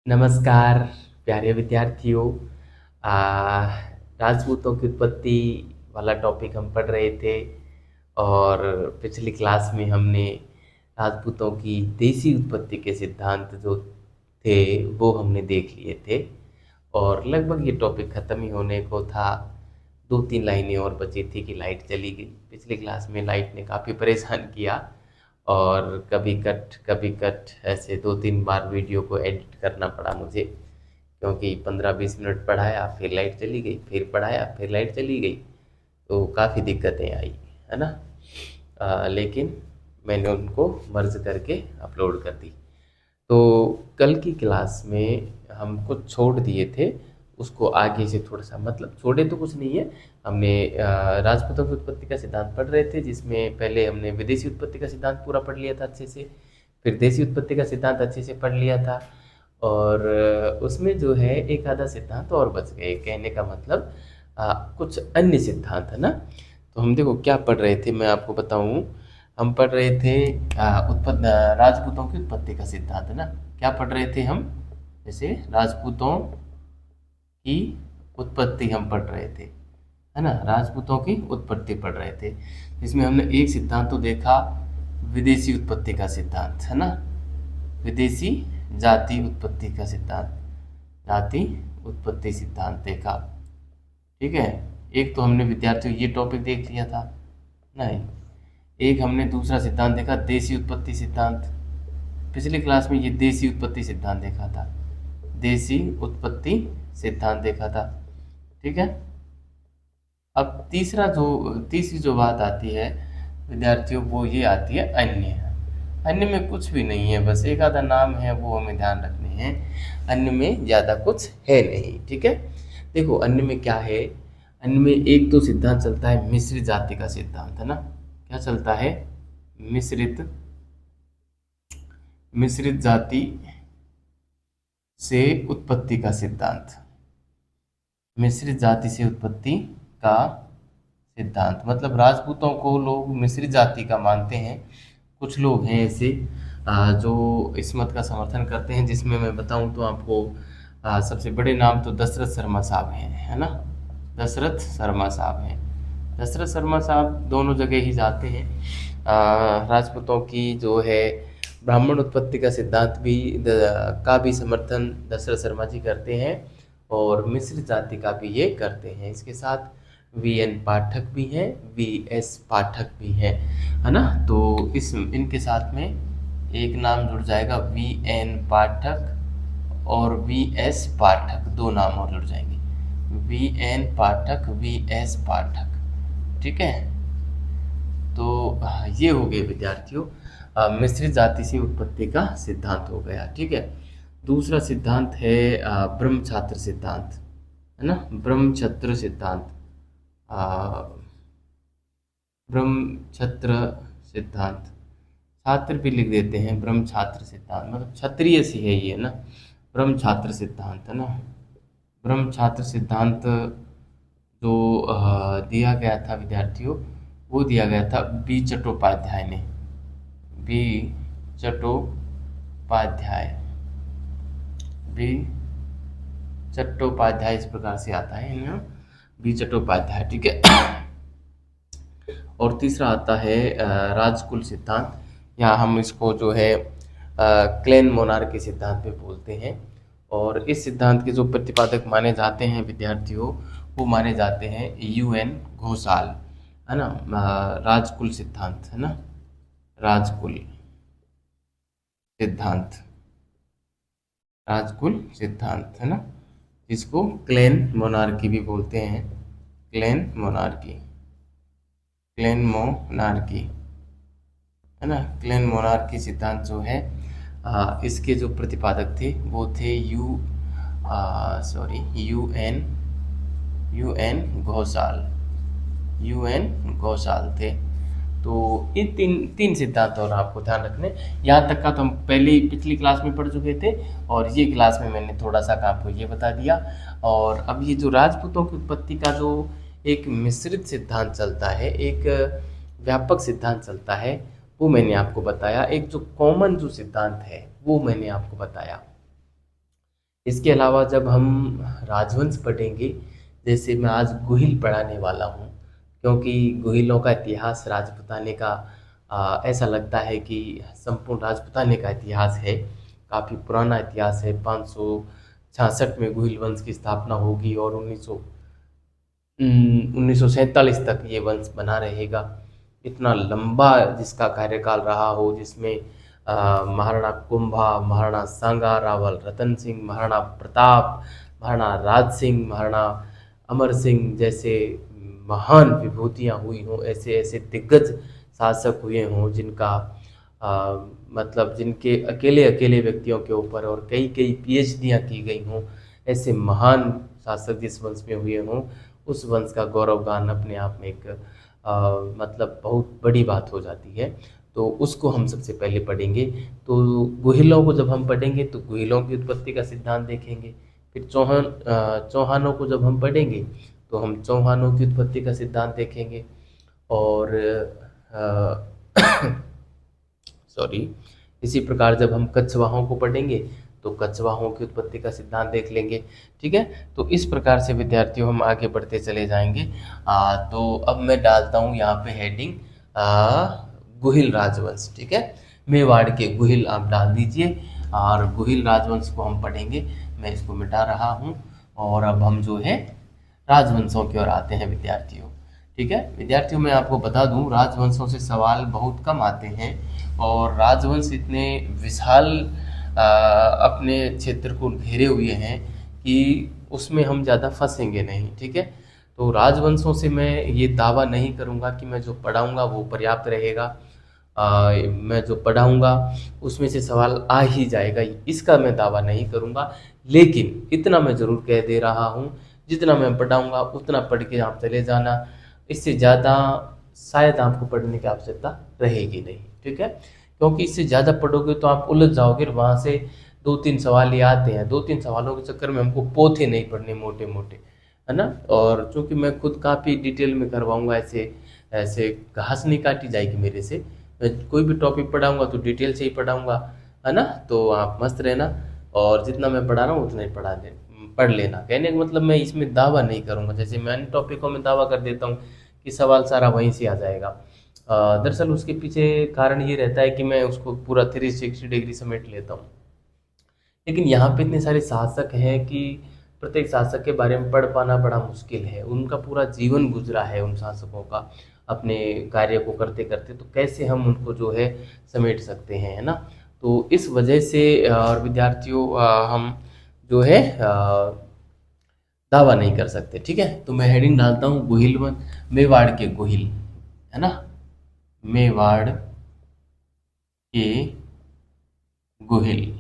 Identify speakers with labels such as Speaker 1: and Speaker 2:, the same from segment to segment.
Speaker 1: नमस्कार प्यारे विद्यार्थियों। आ, राजपूतों की उत्पत्ति वाला टॉपिक हम पढ़ रहे थे और पिछली क्लास में हमने राजपूतों की देसी उत्पत्ति के सिद्धांत जो थे वो हमने देख लिए थे और लगभग ये टॉपिक ख़त्म ही होने को था। 2-3 लाइनें और बची थी कि लाइट चली गई। पिछली क्लास में लाइट ने काफ़ी परेशान किया और कभी कट ऐसे 2-3 बार वीडियो को एडिट करना पड़ा मुझे, क्योंकि 15-20 मिनट पढ़ाया फिर लाइट चली गई, फिर पढ़ाया फिर लाइट चली गई, तो काफ़ी दिक्कतें आई, है ना। लेकिन मैंने उनको मर्ज करके अपलोड कर दी। तो कल की क्लास में हम कुछ छोड़ दिए थे, उसको आगे से थोड़ा सा, मतलब छोड़े तो कुछ नहीं है। हमने राजपूतों की उत्पत्ति का सिद्धांत पढ़ रहे थे, जिसमें पहले हमने विदेशी उत्पत्ति का सिद्धांत पूरा पढ़ लिया था अच्छे से, फिर देसी उत्पत्ति का सिद्धांत अच्छे से पढ़ लिया था और उसमें जो है एक आधा सिद्धांत और बच गए। कहने का मतलब कुछ अन्य सिद्धांत, है ना। तो हम देखो क्या पढ़ रहे थे, मैं आपको बताऊं। हम पढ़ रहे थे राजपूतों की उत्पत्ति का सिद्धांत, है ना। क्या पढ़ रहे थे हम, जैसे राजपूतों की उत्पत्ति हम पढ़ रहे थे, है ना। राजपूतों की उत्पत्ति पढ़ रहे थे, इसमें हमने एक सिद्धांत तो देखा, विदेशी उत्पत्ति का सिद्धांत, है ना। विदेशी जाति उत्पत्ति का सिद्धांत, जाति उत्पत्ति सिद्धांत देखा, ठीक है। एक तो हमने विद्यार्थियों ये टॉपिक देख लिया था, नहीं। एक हमने दूसरा सिद्धांत देखा, देसी उत्पत्ति सिद्धांत। पिछली क्लास में ये देसी उत्पत्ति सिद्धांत देखा था, देसी उत्पत्ति सिद्धांत देखा था, ठीक है। अब तीसरी जो बात आती है विद्यार्थियों, वो ये आती है अन्य। अन्य में कुछ भी नहीं है, बस एक आधा नाम है, वो हमें ध्यान रखने हैं। अन्य में ज़्यादा कुछ है नहीं, ठीक है। देखो अन्य में क्या है, अन्य में एक तो सिद्धांत चलता है मिश्रित जाति का सिद्धांत, है ना। क्या चलता है, मिश्रित जाति से उत्पत्ति का सिद्धांत। मिश्रित जाति से उत्पत्ति का सिद्धांत मतलब राजपूतों को लोग मिश्रित जाति का मानते हैं। कुछ लोग हैं ऐसे जो इस मत का समर्थन करते हैं, जिसमें मैं बताऊं तो आपको सबसे बड़े नाम तो दशरथ शर्मा साहब हैं, है ना। दशरथ शर्मा साहब हैं। दशरथ शर्मा साहब दोनों जगह ही जाते हैं। राजपूतों की जो है ब्राह्मण उत्पत्ति का सिद्धांत भी का भी समर्थन दशरथ शर्मा जी करते हैं और मिश्र जाति का भी ये करते हैं। इसके साथ VN पाठक भी हैं, VS पाठक भी हैं, है ना। तो इनके साथ में एक नाम जुड़ जाएगा, VN पाठक और VS पाठक, दो नाम और जुड़ जाएंगे, VN पाठक VS पाठक, ठीक है। तो ये हो गए विद्यार्थियों मिश्रित जाति से उत्पत्ति का सिद्धांत हो गया, ठीक है। दूसरा सिद्धांत है ब्रह्म छात्र सिद्धांत, है ना। ब्रह्म छत्र सिद्धांत, ब्रह्म छत्र सिद्धांत, छात्र भी लिख देते हैं, ब्रह्म छात्र सिद्धांत मतलब क्षत्रिय सी है ये, ना। ब्रह्म छात्र सिद्धांत, है ना। ब्रह्म छात्र सिद्धांत जो दिया गया था विद्यार्थियों, वो दिया गया था बी चट्टोपाध्याय ने। बी चट्टोपाध्याय, बी चट्टोपाध्याय इस प्रकार से आता है इनमें, बी चट्टोपाध्याय, ठीक है। और तीसरा आता है राजकुल सिद्धांत, या हम इसको जो है क्लैन मोनार्की सिद्धांत भी बोलते हैं। और इस सिद्धांत के जो प्रतिपादक माने जाते हैं विद्यार्थियों, वो माने जाते हैं UN घोषाल, है ना। राजकुल सिद्धांत, है ना, राजकुल सिद्धांत, राजकुल सिद्धांत, है ना, जिसको क्लैन मोनार्की भी बोलते हैं, क्लैन मोनार्की, क्लैन मोनार्की, है ना। क्लैन मोनार्की सिद्धांत जो है इसके जो प्रतिपादक थे वो थे UN घोषाल, UN घोषाल थे। तो ये तीन सिद्धांत और आपको ध्यान रखने, यहाँ तक का तो हम पहले ही पिछली क्लास में पढ़ चुके थे और ये क्लास में मैंने थोड़ा सा आपको ये बता दिया। और अब ये जो राजपूतों की उत्पत्ति का जो एक मिश्रित सिद्धांत चलता है, एक व्यापक सिद्धांत चलता है, वो मैंने आपको बताया। एक जो कॉमन जो सिद्धांत है वो मैंने आपको बताया। इसके अलावा जब हम राजवंश पढ़ेंगे, जैसे मैं आज गुहिल पढ़ाने वाला हूँ, क्योंकि गुहिलों का इतिहास राजपूताने का ऐसा लगता है कि संपूर्ण राजपूताने का इतिहास है, काफ़ी पुराना इतिहास है। 566 में गुहिल वंश की स्थापना होगी और 1947 तक ये वंश बना रहेगा। इतना लंबा जिसका कार्यकाल रहा हो, जिसमें महाराणा कुंभा, महाराणा सांगा, रावल रतन सिंह, महाराणा प्रताप, महाराणा राज सिंह, महाराणा अमर सिंह जैसे महान विभूतियाँ हुई हों, ऐसे ऐसे दिग्गज शासक हुए हों जिनका अ, मतलब जिनके अकेले अकेले व्यक्तियों के ऊपर और कई कई पीएचडियाँ की गई हों, ऐसे महान शासक जिस वंश में हुए हों, उस वंश का गौरवगान अपने आप में एक मतलब बहुत बड़ी बात हो जाती है। तो उसको हम सबसे पहले पढ़ेंगे। तो गुहिलों को जब हम पढ़ेंगे तो गुहिलों की उत्पत्ति का सिद्धांत देखेंगे। फिर चौहानों को जब हम पढ़ेंगे तो हम चौहानों की उत्पत्ति का सिद्धांत देखेंगे। और सॉरी, इसी प्रकार जब हम कछवाहों को पढ़ेंगे तो कछवाहों की उत्पत्ति का सिद्धांत देख लेंगे। ठीक है, तो इस प्रकार से विद्यार्थियों हम आगे बढ़ते चले जाएंगे। तो अब मैं डालता हूँ यहाँ पे हेडिंग गुहिल राजवंश। ठीक है, मेवाड़ के गुहिल आप डाल दीजिए और गुहिल राजवंश को हम पढ़ेंगे। मैं इसको मिटा रहा हूँ और अब हम जो है राजवंशों की ओर आते हैं विद्यार्थियों। ठीक है विद्यार्थियों, मैं आपको बता दूं राजवंशों से सवाल बहुत कम आते हैं और राजवंश इतने विशाल अपने क्षेत्र को घेरे हुए हैं कि उसमें हम ज़्यादा फंसेंगे नहीं। ठीक है, तो राजवंशों से मैं ये दावा नहीं करूँगा कि मैं जो पढ़ाऊँगा वो पर्याप्त रहेगा। मैं जो पढ़ाऊँगा उसमें से सवाल आ ही जाएगा, इसका मैं दावा नहीं करूँगा। लेकिन इतना मैं ज़रूर कह दे रहा हूँ, जितना मैं पढ़ाऊँगा उतना पढ़ के आप चले जाना, इससे ज़्यादा शायद आपको पढ़ने की आवश्यकता रहेगी नहीं। ठीक है, क्योंकि इससे ज़्यादा पढ़ोगे तो आप उलझ जाओगे। वहाँ से 2-3 सवाल ये आते हैं, 2-3 सवालों के चक्कर में हमको पोथे नहीं पढ़ने मोटे मोटे, है ना। और चूंकि मैं खुद काफ़ी डिटेल में करवाऊंगा, ऐसे ऐसे घास नहीं काटी जाएगी मेरे से। मैं कोई भी टॉपिक पढ़ाऊंगा तो डिटेल से ही पढ़ाऊंगा, है ना। तो आप मस्त रहना और जितना मैं पढ़ा रहा हूँ उतना ही पढ़ लेना। कहने का मतलब मैं इसमें दावा नहीं करूँगा, जैसे मैं अन्य टॉपिकों में दावा कर देता हूँ कि सवाल सारा वहीं से आ जाएगा। दरअसल उसके पीछे कारण ये रहता है कि मैं उसको पूरा 360 डिग्री समेट लेता हूँ। लेकिन यहाँ पे इतने सारे शासक हैं कि प्रत्येक शासक के बारे में पढ़ पाना बड़ा मुश्किल है। उनका पूरा जीवन गुजरा है उन शासकों का अपने कार्य को करते करते, तो कैसे हम उनको जो है समेट सकते हैं, है ना। तो इस वजह से और विद्यार्थियों हम जो है दावा नहीं कर सकते। ठीक है, तो मैं हेडिंग डालता हूँ गुहिल वन, मेवाड़ के गुहिल, है ना। मेवाड़ के गुहिल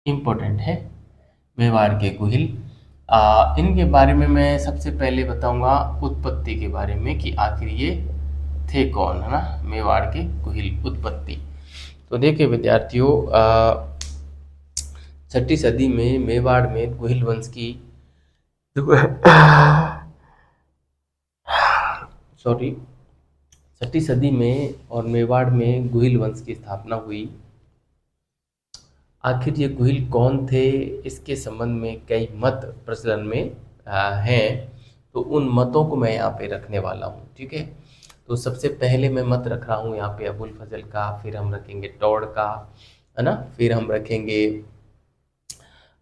Speaker 1: इम्पोर्टेंट है, मेवाड़ के गुहिल। इनके बारे में मैं सबसे पहले बताऊंगा उत्पत्ति के बारे में कि आखिर ये थे कौन, है ना। मेवाड़ के गुहिल उत्पत्ति। तो देखिए विद्यार्थियों, 6ठी सदी में मेवाड़ में गुहिल वंश की सॉरी 6ठी सदी में और मेवाड़ में गुहिल वंश की स्थापना हुई। आखिर ये गुहिल कौन थे, इसके संबंध में कई मत प्रचलन में हैं। तो उन मतों को मैं यहाँ पे रखने वाला हूँ। ठीक है, तो सबसे पहले मैं मत रख रहा हूँ यहाँ पे अबुल फजल का, फिर हम रखेंगे टौड़ का, है ना, फिर हम रखेंगे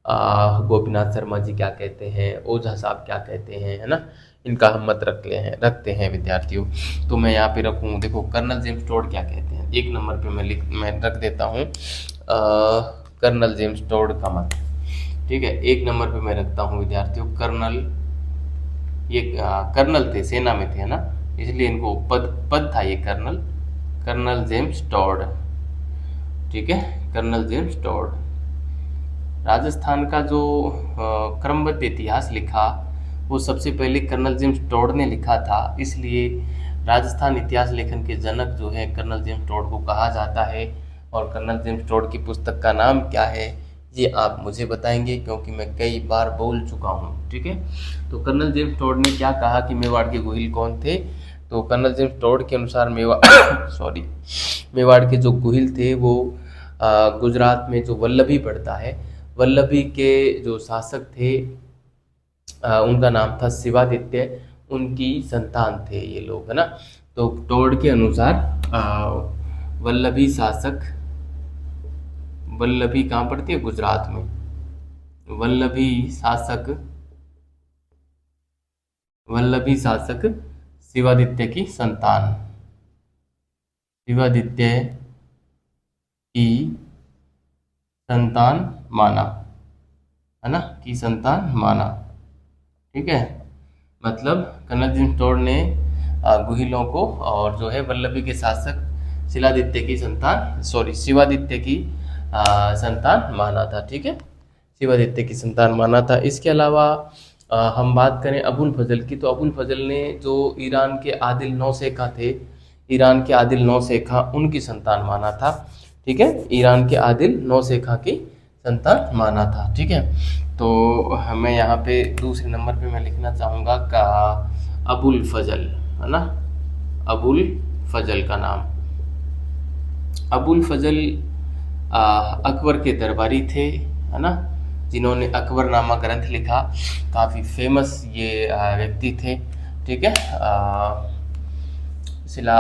Speaker 1: गोपीनाथ शर्मा जी क्या कहते हैं, ओझा साहब क्या कहते हैं, है ना। इनका हम मत रखते हैं विद्यार्थियों। तो मैं यहाँ पे रखूँ, देखो कर्नल जेम्स टोड क्या कहते हैं, 1 नंबर पे मैं रख देता हूँ कर्नल जेम्स टोड का मत। ठीक है, 1 नंबर पे मैं रखता हूँ विद्यार्थियों कर्नल, ये कर्नल थे, सेना में थे, है ना, इसलिए इनको पद था ये कर्नल जेम्स टोड। ठीक है, कर्नल जेम्स टोड। राजस्थान का जो क्रमबद्ध इतिहास लिखा वो सबसे पहले कर्नल जेम्स टोड ने लिखा था, इसलिए राजस्थान इतिहास लेखन के जनक जो है कर्नल जेम्स टोड को कहा जाता है। और कर्नल जेम्स टोड की पुस्तक का नाम क्या है ये आप मुझे बताएंगे, क्योंकि मैं कई बार बोल चुका हूँ। ठीक है, तो कर्नल जेम्स टोड ने क्या कहा कि मेवाड़ के गुहिल कौन थे। तो कर्नल जेम्स टोड के अनुसार मेवाड़ के जो गुहिल थे वो गुजरात में जो वल्लभी पड़ता है, वल्लभी के जो शासक थे उनका नाम था शिवादित्य, उनकी संतान थे ये लोग, है ना। तो टोड के अनुसार वल्लभी शासक, वल्लभी कहाँ पड़ती है, गुजरात में। वल्लभी शासक, वल्लभी शासक शिवादित्य की संतान, शिवादित्य की संतान माना, है ना, की संतान माना। ठीक है, मतलब कनरजन टोड ने गुहिलों को और जो है वल्लभी के शासक शिलादित्य की संतान, सॉरी शिवादित्य की संतान माना था। ठीक है, शिवादित्य की संतान माना था। इसके अलावा हम बात करें अबुल फजल की, तो अबुल फजल ने जो ईरान के आदिल नौसेखा थे, ईरान के आदिल नौसेखा उनकी संतान माना था। ठीक है, ईरान के आदिल नौसेखा की संतान माना था। ठीक है, तो मैं यहाँ पे दूसरे नंबर पे मैं लिखना चाहूँगा का अबुल फजल, है ना, अबुल फजल का नाम। अबुल फजल अकबर के दरबारी थे, है ना, जिन्होंने अकबरनामा ग्रंथ लिखा। काफ़ी फेमस ये व्यक्ति थे। ठीक है, शिला,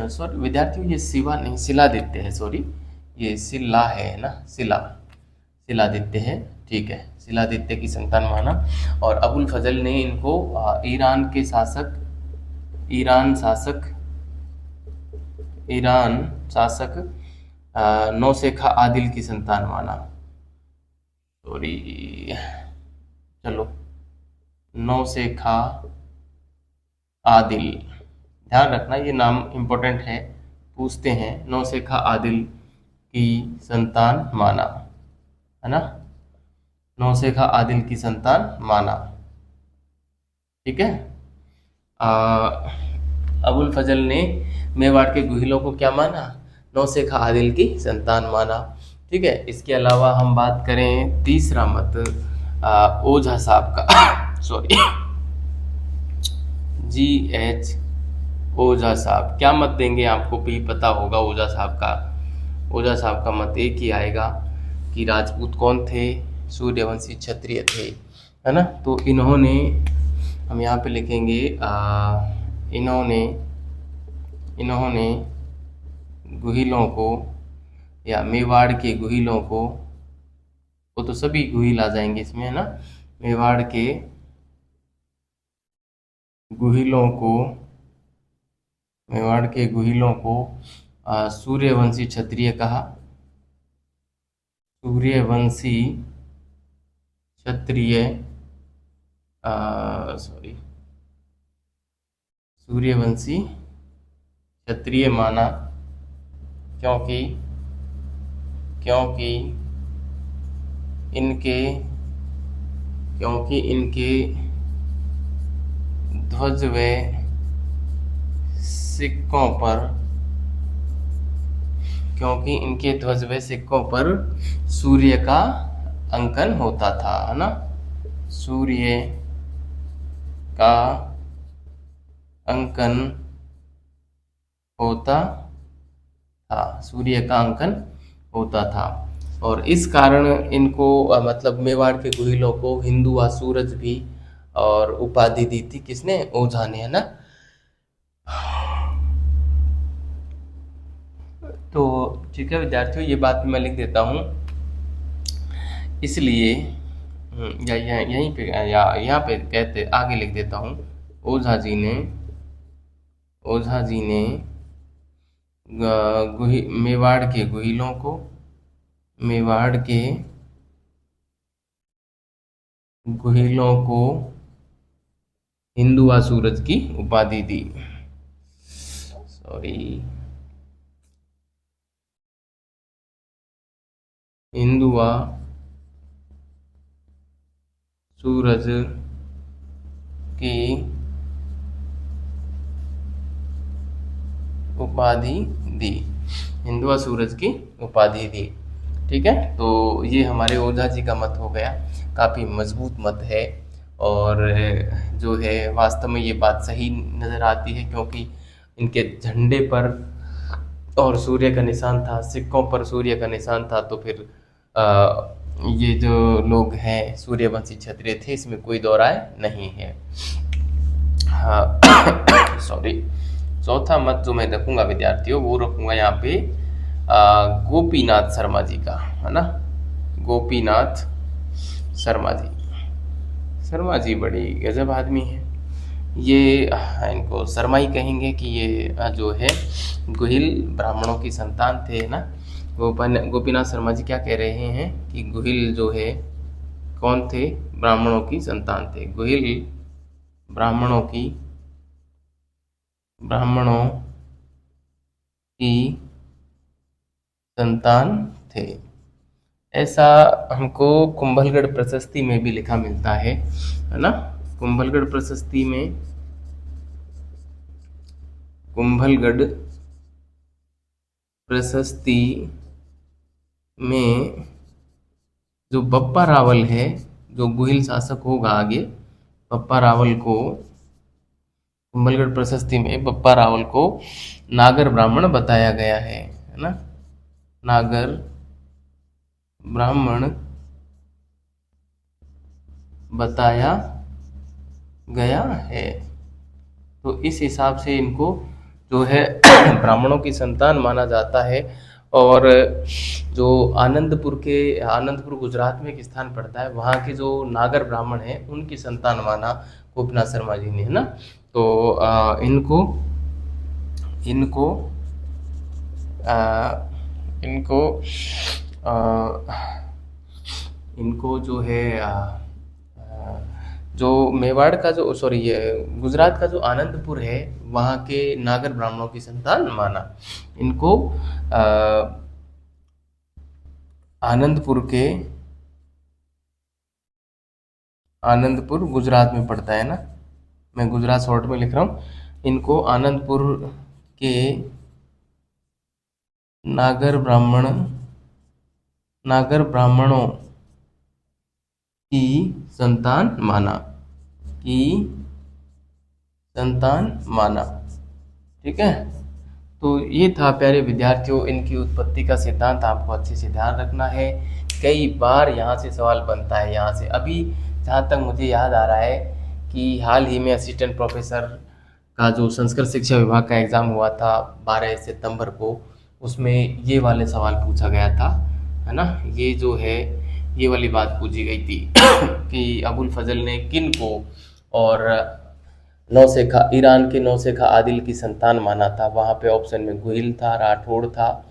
Speaker 1: सॉरी विद्यार्थियों, ये शिवा नहीं शिलादित्य है, सॉरी ये शिला है ना, शिला, शिलादित्य है। ठीक है, शिलादित्य की संतान माना। और अबुल फजल ने इनको ईरान के शासक, ईरान शासक, ईरान शासक नौसेखा आदिल की संतान माना। सॉरी, चलो, नौसेखा आदिल, ध्यान रखना ये नाम इम्पोर्टेंट है, पूछते हैं। नौसेखा आदिल की संतान माना, है ना, नौसेखा आदिल की संतान माना। ठीक है, अबुल फजल ने मेवाड़ के गुहिलों को क्या माना, नौसेखा आदिल की संतान माना। ठीक है, इसके अलावा हम बात करें तीसरा मत ओझा साहब का सॉरी GH ओझा साहब, क्या मत देंगे आपको भी पता होगा ओझा साहब का। ओझा साहब का मत एक ही आएगा कि राजपूत कौन थे, सूर्यवंशी क्षत्रिय थे, है ना। तो इन्होंने, हम यहाँ पे लिखेंगे इन्होंने, इन्होंने गुहिलों को या मेवाड़ के गुहिलों को, वो तो सभी गुहिल आ जाएंगे इसमें, है ना, मेवाड़ के गुहिलों को, मेवाड़ के गुहिलों को सूर्यवंशी क्षत्रिय कहा, सूर्यवंशी क्षत्रिय, सॉरी सूर्यवंशी क्षत्रिय माना, क्योंकि क्योंकि इनके क्योंकि इनके ध्वज व सिक्कों पर, क्योंकि इनके ध्वज व सिक्कों पर सूर्य का अंकन होता था, है ना, सूर्य का अंकन होता था, सूर्य का अंकन होता था। और इस कारण इनको मतलब मेवाड़ के गुहिलों को हिंदू व सूरज भी और उपाधि दी थी, किसने, ओझा ने, है ना। तो ठीक है विद्यार्थियों, ये बात मैं लिख देता हूँ, इसलिए या यहीं पे या यहाँ पे कहते आगे लिख देता हूँ। ओझा जी ने, ओझा जी ने मेवाड़ के गुहिलों को, मेवाड़ के गुहिलों को हिंदू व सूरज की उपाधि दी, सॉरी हिंदू व सूरज की उपाधि दी, हिंदू व सूरज की उपाधि दी। ठीक है, तो ये हमारे ओझा जी का मत हो गया, काफ़ी मजबूत मत है और जो है वास्तव में ये बात सही नज़र आती है, क्योंकि इनके झंडे पर और सूर्य का निशान था, सिक्कों पर सूर्य का निशान था, तो फिर ये जो लोग हैं सूर्यवंशी क्षत्रिय थे, इसमें कोई दो राय नहीं है। हाँ सॉरी, चौथा मत जो मैं रखूंगा विद्यार्थियों, वो रखूंगा यहाँ पे गोपीनाथ शर्मा जी का, है ना। गोपीनाथ शर्मा जी, शर्मा जी बड़ी गजब आदमी है ये। इनको शर्मा ही कहेंगे कि ये जो है गुहिल ब्राह्मणों की संतान थे, ना। गोपीनाथ शर्मा जी क्या कह रहे हैं कि गुहिल जो है कौन थे, ब्राह्मणों की संतान थे। गुहिल ब्राह्मणों की संतान थे, ऐसा हमको कुंभलगढ़ प्रशस्ति में भी लिखा मिलता है ना। कुंभलगढ़ प्रशस्ति में, कुंभलगढ़ प्रशस्ति में जो बप्पा रावल है, जो गुहिल शासक होगा आगे, बप्पा रावल को, कुंभलगढ़ प्रशस्ति में बप्पा रावल को नागर ब्राह्मण बताया गया है ना। नागर ब्राह्मण बताया गया है। तो इस हिसाब से इनको जो है ब्राह्मणों की संतान माना जाता है। और जो आनंदपुर गुजरात में एक स्थान पड़ता है, वहाँ के जो नागर ब्राह्मण हैं उनकी संतान माना गोपीनाथ शर्मा जी ने, है ना। तो इनको इनको इनको इनको जो है जो मेवाड़ का जो सॉरी ये गुजरात का जो आनंदपुर है, वहाँ के नागर ब्राह्मणों की संतान माना इनको। आनंदपुर गुजरात में पड़ता है ना, मैं गुजरात शॉर्ट में लिख रहा हूँ। इनको आनंदपुर के नागर ब्राह्मणों की संतान माना, ठीक है। तो ये था प्यारे विद्यार्थियों, इनकी उत्पत्ति का सिद्धांत आपको अच्छे से ध्यान रखना है। कई बार यहाँ से सवाल बनता है, यहाँ से अभी जहाँ तक मुझे याद आ रहा है कि हाल ही में असिस्टेंट प्रोफेसर का जो संस्कृत शिक्षा विभाग का एग्ज़ाम हुआ था 12 सितंबर को, उसमें ये वाले सवाल पूछा गया था, है ना। ये जो है ये वाली बात पूछी गई थी कि अबुल फजल ने किन को और नौसेखा, ईरान के नौसेखा आदिल की संतान माना था। वहाँ पे ऑप्शन में गुहिल था, राठौड़ था,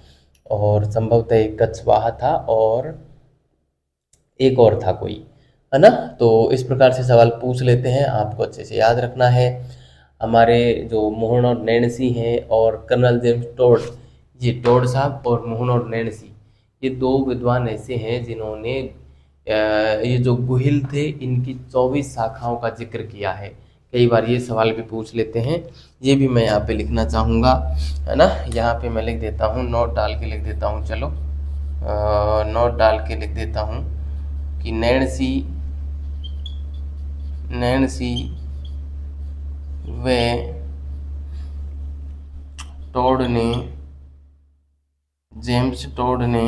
Speaker 1: और संभवतः एक कछवाहा था, और एक और था कोई, है ना। तो इस प्रकार से सवाल पूछ लेते हैं, आपको अच्छे से याद रखना है। हमारे जो मोहन और नैणसी हैं और कर्नल जेम्स टोड, ये टोड साहब और मोहन और नैणसी, ये दो विद्वान ऐसे हैं जिन्होंने ये जो गुहिल थे इनकी 24 शाखाओं का जिक्र किया है। कई बार ये सवाल भी पूछ लेते हैं, ये भी मैं यहाँ पे लिखना चाहूँगा, है ना। यहाँ पे मैं लिख देता हूँ, नोट डाल के लिख देता हूँ, चलो नोट डाल के लिख देता हूँ कि नैणसी व टोड ने, जेम्स टोड ने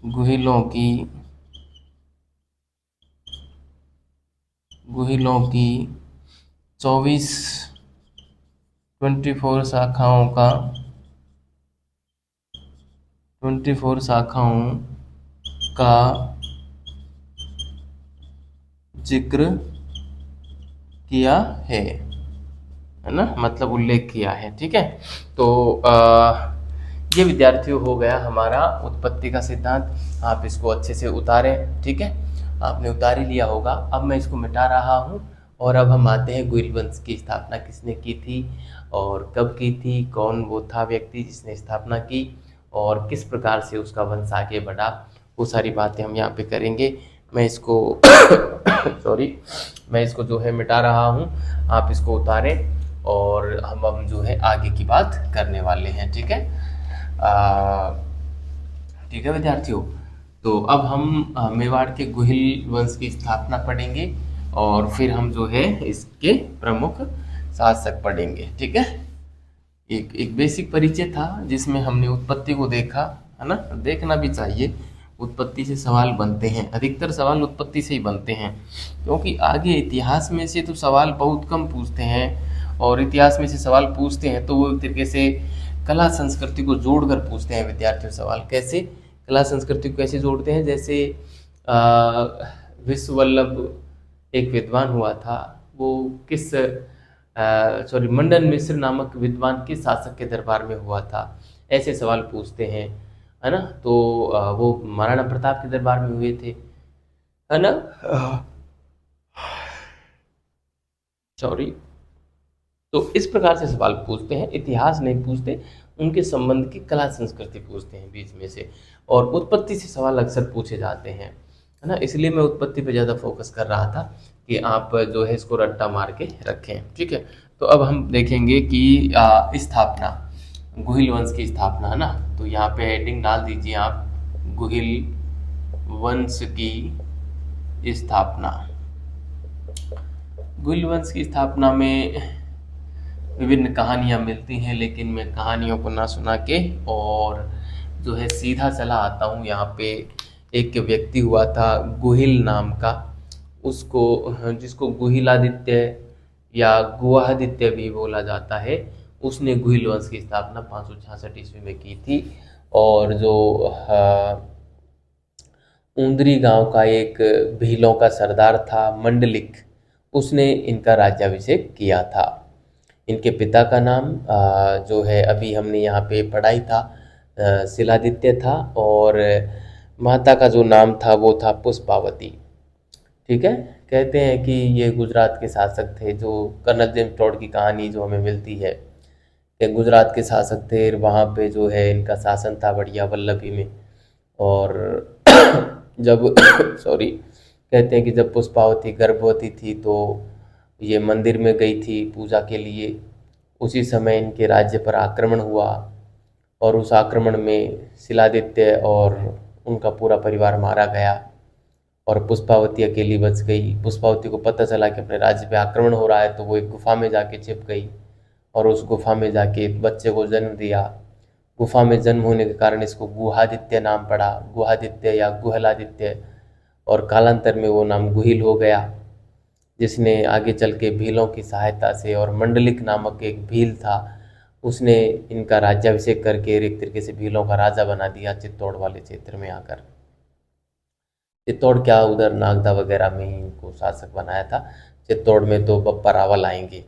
Speaker 1: गुहिलों की 24 शाखाओं का जिक्र किया है ना, मतलब उल्लेख किया है, ठीक है। तो ये विद्यार्थियों हो गया हमारा उत्पत्ति का सिद्धांत। आप इसको अच्छे से उतारें, ठीक है। आपने उतार ही लिया होगा। अब मैं इसको मिटा रहा हूँ और अब हम आते हैं गुहिल वंश की स्थापना किसने की थी और कब की थी, कौन वो था व्यक्ति जिसने स्थापना की और किस प्रकार से उसका वंश आगे बढ़ा, वो सारी बातें हम यहाँ पे करेंगे। मैं इसको मैं इसको जो है मिटा रहा हूँ, आप इसको उतारें और हम जो है आगे की बात करने वाले हैं, ठीक है। ठीक है विद्यार्थियों, तो अब हम मेवाड़ के गुहिल वंश की स्थापना पढ़ेंगे और फिर हम जो है इसके प्रमुख शासक पढ़ेंगे, ठीक है। एक एक बेसिक परिचय था जिसमें हमने उत्पत्ति को देखा, है ना। देखना भी चाहिए, उत्पत्ति से सवाल बनते हैं, अधिकतर सवाल उत्पत्ति से ही बनते हैं, क्योंकि आगे इतिहास में से तो सवाल बहुत कम पूछते हैं, और इतिहास में से सवाल पूछते हैं तो वो एक तरीके से कला संस्कृति को जोड़कर पूछते हैं विद्यार्थियों। सवाल कैसे, कला संस्कृति को कैसे जोड़ते हैं, जैसे विश्व वल्लभ एक विद्वान हुआ था, वो किस सॉरी मंडन मिश्र नामक विद्वान किस शासक के दरबार में हुआ था, ऐसे सवाल पूछते हैं, है ना। तो वो महाराणा प्रताप के दरबार में हुए थे, है ना। सॉरी। तो इस प्रकार से सवाल पूछते हैं, इतिहास नहीं पूछते, उनके संबंध की कला संस्कृति पूछते हैं बीच में से, और उत्पत्ति से सवाल अक्सर पूछे जाते हैं, है ना। इसलिए मैं उत्पत्ति पे ज़्यादा फोकस कर रहा था कि आप जो है इसको रट्टा मार के रखें, ठीक है। तो अब हम देखेंगे कि स्थापना, गुहिल वंश की स्थापना, है ना। तो यहाँ पे हेडिंग डाल दीजिए आप, गुहिल वंश की स्थापना। गुहिल वंश की स्थापना में विभिन्न कहानियाँ मिलती हैं, लेकिन मैं कहानियों को ना सुना के और जो है सीधा चला आता हूँ। यहाँ पे एक व्यक्ति हुआ था गुहिल नाम का, उसको, जिसको गुहिलादित्य या गुहादित्य भी बोला जाता है, उसने गुहिल वंश की स्थापना 566 ईस्वी में की थी। और जो ऊंदरी गांव का एक भीलों का सरदार था मंडलिक, उसने इनका राज्याभिषेक किया था। इनके पिता का नाम जो है अभी हमने यहाँ पे पढ़ाई था, शिलादित्य था, और माता का जो नाम था वो था पुष्पावती, ठीक है। कहते हैं कि ये गुजरात के शासक थे, जो कर्नल जेम्स टॉड की कहानी जो हमें मिलती है कि गुजरात के शासक थे, वहाँ पे जो है इनका शासन था बढ़िया वल्लभी में। और जब सॉरी, कहते हैं कि जब पुष्पावती गर्भवती थी तो ये मंदिर में गई थी पूजा के लिए, उसी समय इनके राज्य पर आक्रमण हुआ, और उस आक्रमण में शिलादित्य और उनका पूरा परिवार मारा गया, और पुष्पावती अकेली बच गई। पुष्पावती को पता चला कि अपने राज्य पे आक्रमण हो रहा है, तो वो एक गुफा में जाके छिप गई, और उस गुफा में जाके एक बच्चे को जन्म दिया। गुफा में जन्म होने के कारण इसको गुहादित्य नाम पड़ा, गुहादित्य या गुहलादित्य, और कालांतर में वो नाम गुहिल हो गया, जिसने आगे चल के भीलों की सहायता से, और मंडलिक नामक एक भील था, उसने इनका राज्याभिषेक करके एक तरीके से भीलों का राजा बना दिया चित्तौड़ वाले क्षेत्र में आकर। चित्तौड़ क्या, उधर नागदा वगैरह में ही इनको शासक बनाया था। चित्तौड़ में तो बप्पा रावल आएंगे।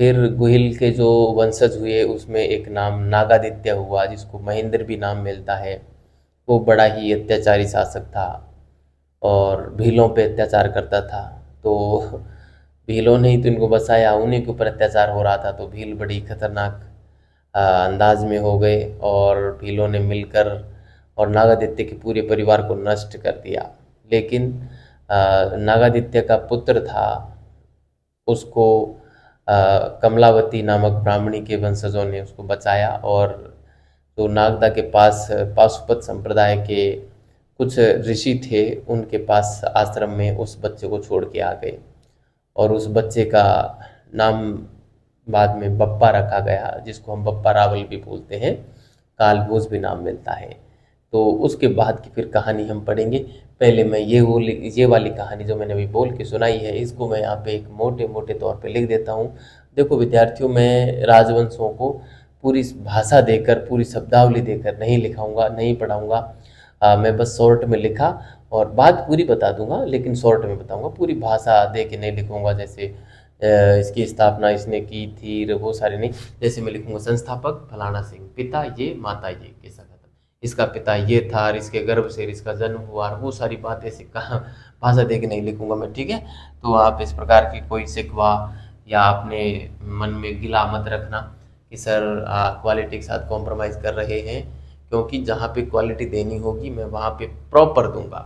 Speaker 1: फिर गुहिल के जो वंशज हुए उसमें एक नाम नागादित्य हुआ, जिसको महेंद्र भी नाम मिलता है। वो बड़ा ही अत्याचारी शासक था और भीलों पे अत्याचार करता था। तो भीलों ने ही तो इनको बसाया, उन्हीं के ऊपर अत्याचार हो रहा था, तो भील बड़ी खतरनाक अंदाज में हो गए, और भीलों ने मिलकर और नागादित्य के पूरे परिवार को नष्ट कर दिया। लेकिन नागादित्य का पुत्र था, उसको कमलावती नामक ब्राह्मणी के वंशजों ने उसको बचाया, और जो नागदा के पास पाशुपत संप्रदाय के कुछ ऋषि थे, उनके पास आश्रम में उस बच्चे को छोड़ के आ गए, और उस बच्चे का नाम बाद में बप्पा रखा गया, जिसको हम बप्पा रावल भी बोलते हैं, कालभोज भी नाम मिलता है। तो उसके बाद की फिर कहानी हम पढ़ेंगे। पहले मैं ये वाली कहानी जो मैंने अभी बोल के सुनाई है, इसको मैं यहाँ पे एक मोटे मोटे तौर पे लिख देता हूँ। देखो विद्यार्थियों, मैं राजवंशों को पूरी भाषा देकर, पूरी शब्दावली देकर नहीं लिखाऊंगा, नहीं पढ़ाऊंगा। मैं बस शॉर्ट में लिखा, और बात पूरी बता दूंगा, लेकिन शॉर्ट में बताऊंगा, पूरी भाषा दे के नहीं लिखूंगा। जैसे इसकी स्थापना इसने की थी, वो सारे नहीं। जैसे मैं लिखूंगा संस्थापक फलाना सिंह, पिता ये, माता ये, कैसा खत्म, इसका पिता ये था, और इसके गर्भ से इसका जन्म हुआ, और वो सारी बातें ऐसे कहाँ भाषा दे के नहीं लिखूंगा मैं, ठीक है। तो आप इस प्रकार की कोई शिकवा या अपने मन में गिला मत रखना कि सर क्वालिटी के साथ कॉम्प्रोमाइज़ कर रहे हैं, क्योंकि जहाँ पे क्वालिटी देनी होगी मैं वहाँ पे प्रॉपर दूंगा,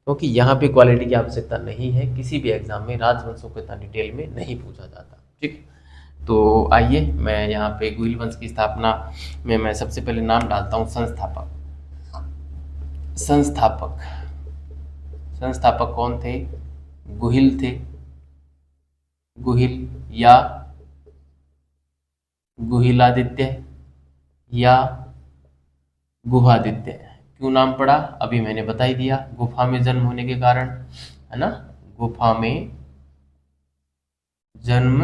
Speaker 1: क्योंकि यहाँ पे क्वालिटी की आवश्यकता नहीं है। किसी भी एग्जाम में राजवंशों को इतना डिटेल में नहीं पूछा जाता, ठीक। तो आइए, मैं यहाँ पे गुहिल वंश की स्थापना में मैं सबसे पहले नाम डालता हूँ संस्थापक। संस्थापक संस्थापक कौन थे? गुहिल थे। गुहिल या गुहिलादित्य या गुहादित्य। क्यों नाम पड़ा अभी मैंने बता ही दिया, गुफा में जन्म होने के कारण, है ना, गुफा में जन्म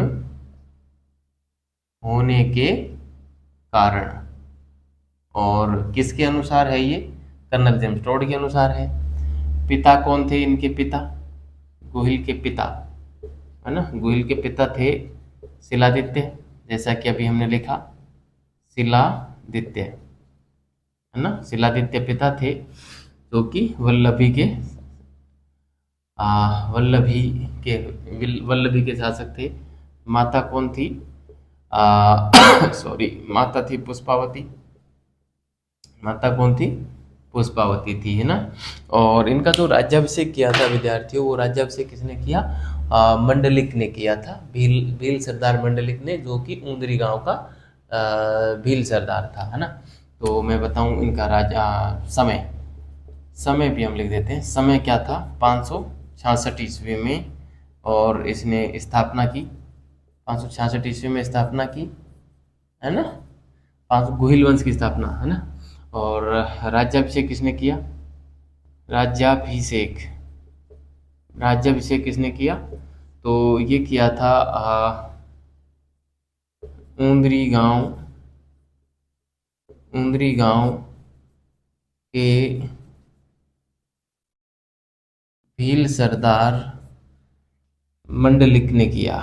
Speaker 1: होने के कारण। और किसके अनुसार है ये? कर्नल जेम्स टोड के अनुसार है। पिता कौन थे इनके पिता? गुहिल के पिता, है ना, गुहिल के पिता थे शिलादित्य, जैसा कि अभी हमने लिखा शिलादित्य, है ना, शिलादित्य पिता थे, जो कि वल्लभी के वल्लभी के शासक थे। माता कौन थी? सॉरी, माता थी पुष्पावती। माता कौन थी? पुष्पावती थी, है ना। और इनका जो राज्याभिषेक किया था विद्यार्थियों, वो राज्याभिषेक किसने किया? मंडलिक ने किया था, भील सरदार मंडलिक ने, जो कि ऊंदरी गांव का भील सरदार था, है ना। तो मैं बताऊं इनका राजा समय, समय भी हम लिख देते हैं। समय क्या था? 566 ईस्वी में, और इसने स्थापना की, 566 ईस्वी में स्थापना की, है ना, 500 गुहिल वंश की स्थापना, है ना। और राज्याभिषेक किसने किया? राज्याभिषेक, राज्याभिषेक किसने किया? तो ये किया था ऊंदरी गांव, ऊंदरी गांव के भील सरदार मंडलिक ने किया।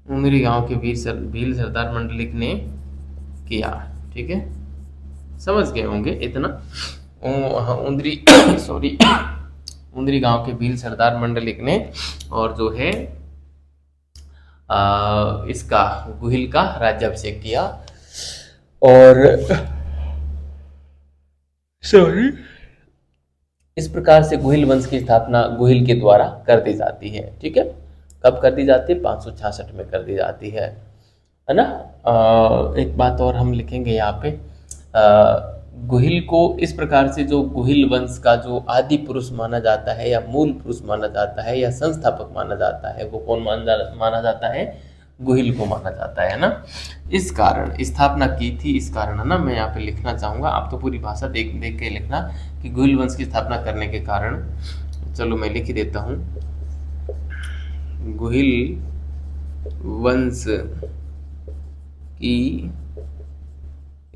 Speaker 1: ऊंदरी गांव के भील सरदार मंडलिक ने किया, ठीक है, समझ गए होंगे इतना। ऊंदरी सॉरी, ऊंदरी गांव के भील सरदार मंडलिक ने, और जो है इसका गुहिल का राज्याभिषेक किया। और सॉरी, इस प्रकार से गुहिल वंश की स्थापना गुहिल के द्वारा कर दी जाती है, ठीक है। कब कर दी जाती है? 566 में कर दी जाती है ना। एक बात और हम लिखेंगे यहाँ पे, गुहिल को इस प्रकार से, जो गुहिल वंश का जो आदि पुरुष माना जाता है, या मूल पुरुष माना जाता है, या संस्थापक माना जाता है, वो कौन माना जाता है? गुहिल को माना जाता है ना। इस कारण स्थापना की थी, इस कारण, है ना। मैं यहाँ पे लिखना चाहूंगा, आप तो पूरी भाषा देख देख के लिखना कि गुहिल वंश की स्थापना करने के कारण। चलो मैं लिख ही देता हूँ, गुहिल वंश की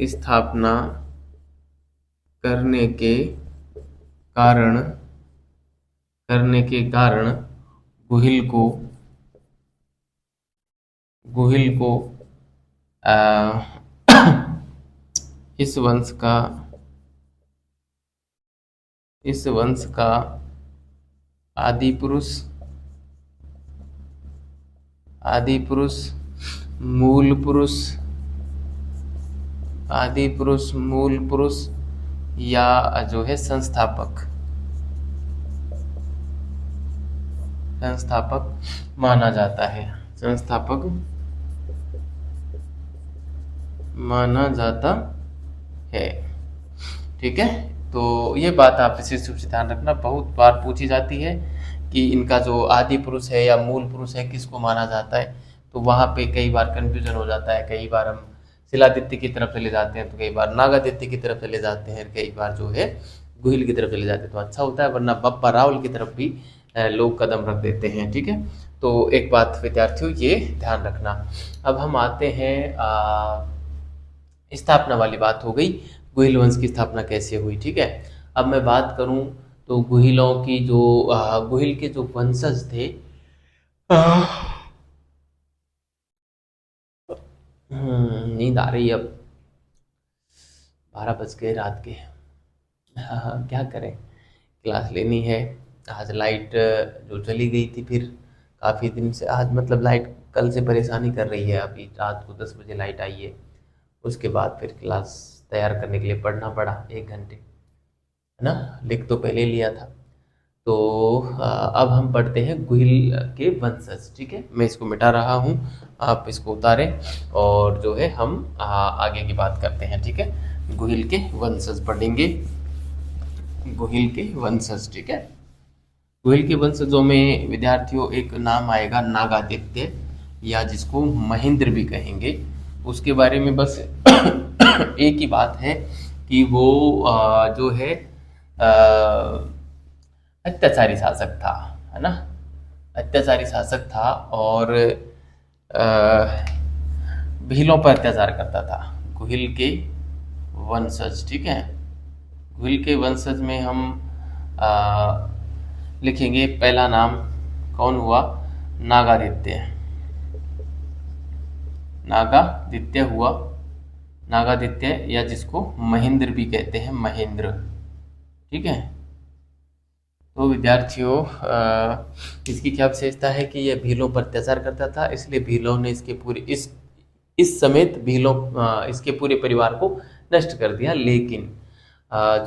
Speaker 1: स्थापना करने के कारण गुहिल को आ, इस वंश का आदि पुरुष मूल पुरुष या जो है संस्थापक माना जाता है, संस्थापक माना जाता है, ठीक है। तो ये बात आप विशेष रूप से ध्यान रखना, बहुत बार पूछी जाती है कि इनका जो आदि पुरुष है या मूल पुरुष है किसको माना जाता है। तो वहाँ पे कई बार कंफ्यूजन हो जाता है, कई बार हम शिलादित्य की तरफ चले जाते हैं, तो कई बार नागादित्य की तरफ चले जाते हैं, कई बार जो है गुहिल की तरफ चले जाते हैं। तो अच्छा होता है, वरना बप्पा रावल की तरफ भी लोग कदम रख देते हैं, ठीक है। तो एक बात विद्यार्थियों ये ध्यान रखना। अब हम आते हैं स्थापना वाली बात हो गई, गुहिल वंश की स्थापना कैसे हुई, ठीक है। अब मैं बात करूं तो गुहिलों की जो गुहिल के जो वंशज थे, नींद आ रही है, अब 12 बज गए रात के। हाँ, क्या करें, क्लास लेनी है। आज लाइट जो चली गई थी, फिर काफ़ी दिन से आज, मतलब लाइट कल से परेशानी कर रही है। अभी रात को 10 बजे लाइट आई है, उसके बाद फिर क्लास तैयार करने के लिए पढ़ना पड़ा 1 घंटे, है ना। लिख तो पहले लिया था। तो अब हम पढ़ते हैं गुहिल के वंशज, ठीक है। मैं इसको मिटा रहा हूँ, आप इसको उतारें, और जो है हम आगे की बात करते हैं, ठीक है। गुहिल के वंशज पढ़ेंगे, गुहिल के वंशज, ठीक है। गुहिल के वंशजों में विद्यार्थियों एक नाम आएगा नागादित्य, या जिसको महेंद्र भी कहेंगे, उसके बारे में बस एक ही बात है कि वो जो है अत्याचारी शासक था, है ना। अत्याचारी शासक था और भीलों पर अत्याचार करता था। गुहिल के वंशज, ठीक है। गुहिल के वंशज में हम आ, लिखेंगे पहला नाम कौन हुआ, नागादित्य। नागादित्य हुआ, नागादित्य या जिसको महेंद्र भी कहते हैं, महेंद्र, ठीक है। तो विद्यार्थियों इसकी क्या विशेषता है कि यह भीलों पर अत्याचार करता था, इसलिए भीलों ने इसके पूरे इस समेत भीलों इसके पूरे परिवार को नष्ट कर दिया। लेकिन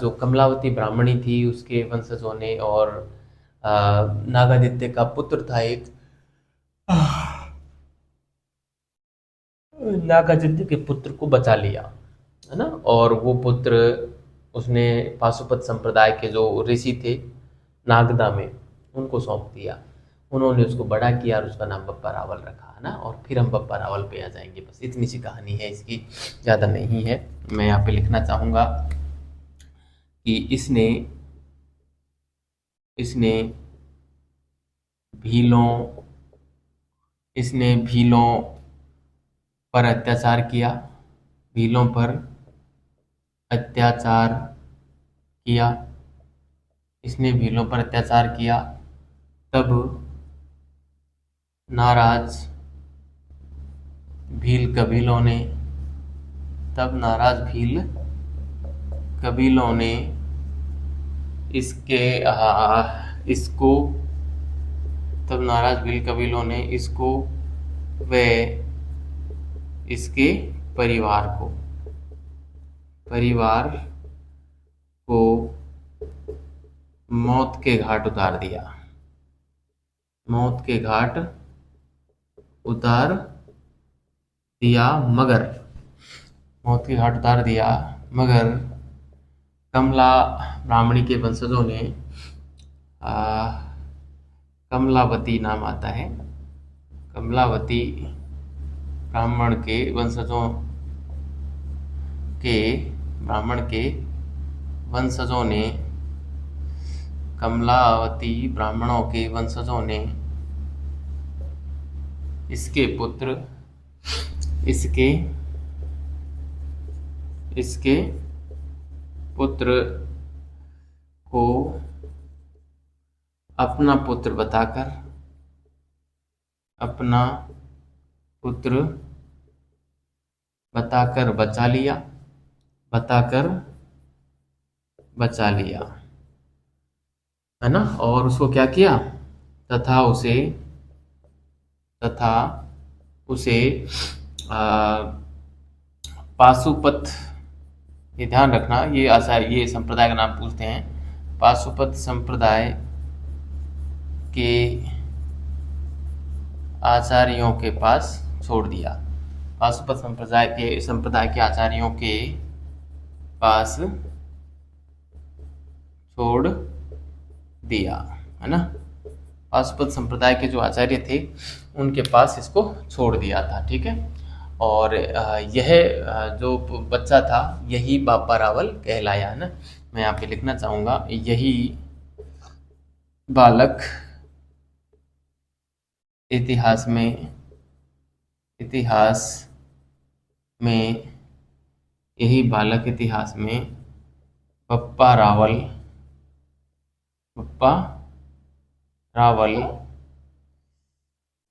Speaker 1: जो कमलावती ब्राह्मणी थी उसके वंशजों ने और नागादित्य का पुत्र था एक, नागादित्य के पुत्र को बचा लिया, है ना। और वो पुत्र उसने पाशुपत संप्रदाय के जो ऋषि थे नागदा में, उनको सौंप दिया। उन्होंने उसको बड़ा किया और उसका नाम बप्पा रावल रखा, है ना। और फिर हम बप्पा रावल पे आ जाएंगे। बस इतनी सी कहानी है, इसकी ज़्यादा नहीं है। मैं यहाँ पे लिखना चाहूँगा कि इसने इसने भीलों इसने भीलों पर अत्याचार किया, भीलों पर अत्याचार किया, इसने भीलों पर अत्याचार किया। तब नाराज भील कबीलों ने तब नाराज भील कबीलों ने इसके इसको तब नाराज भील कबीलों ने इसको व इसके परिवार को मौत के घाट उतार दिया। मौत के घाट उतार दिया मगर मौत के घाट उतार दिया मगर कमला ब्राह्मणी के वंशजों ने कमलावती नाम आता है, कमलावती ब्राह्मण के वंशजों ने कमलावती ब्राह्मणों के वंशजों ने इसके पुत्र को अपना पुत्र बताकर बचा लिया, है ना। और उसको क्या किया, तथा उसे पाशुपत, ये ध्यान रखना, ये संप्रदाय का नाम पूछते हैं, पाशुपत संप्रदाय के आचार्यों के पास छोड़ दिया। पाशुपत संप्रदाय के आचार्यों के पास छोड़ दिया, है ना। पाशुपत संप्रदाय के जो आचार्य थे उनके पास इसको छोड़ दिया था, ठीक है। और यह जो बच्चा था यही बप्पा रावल कहलाया, है ना। मैं यहाँ पे लिखना चाहूँगा, यही बालक इतिहास में बप्पा रावल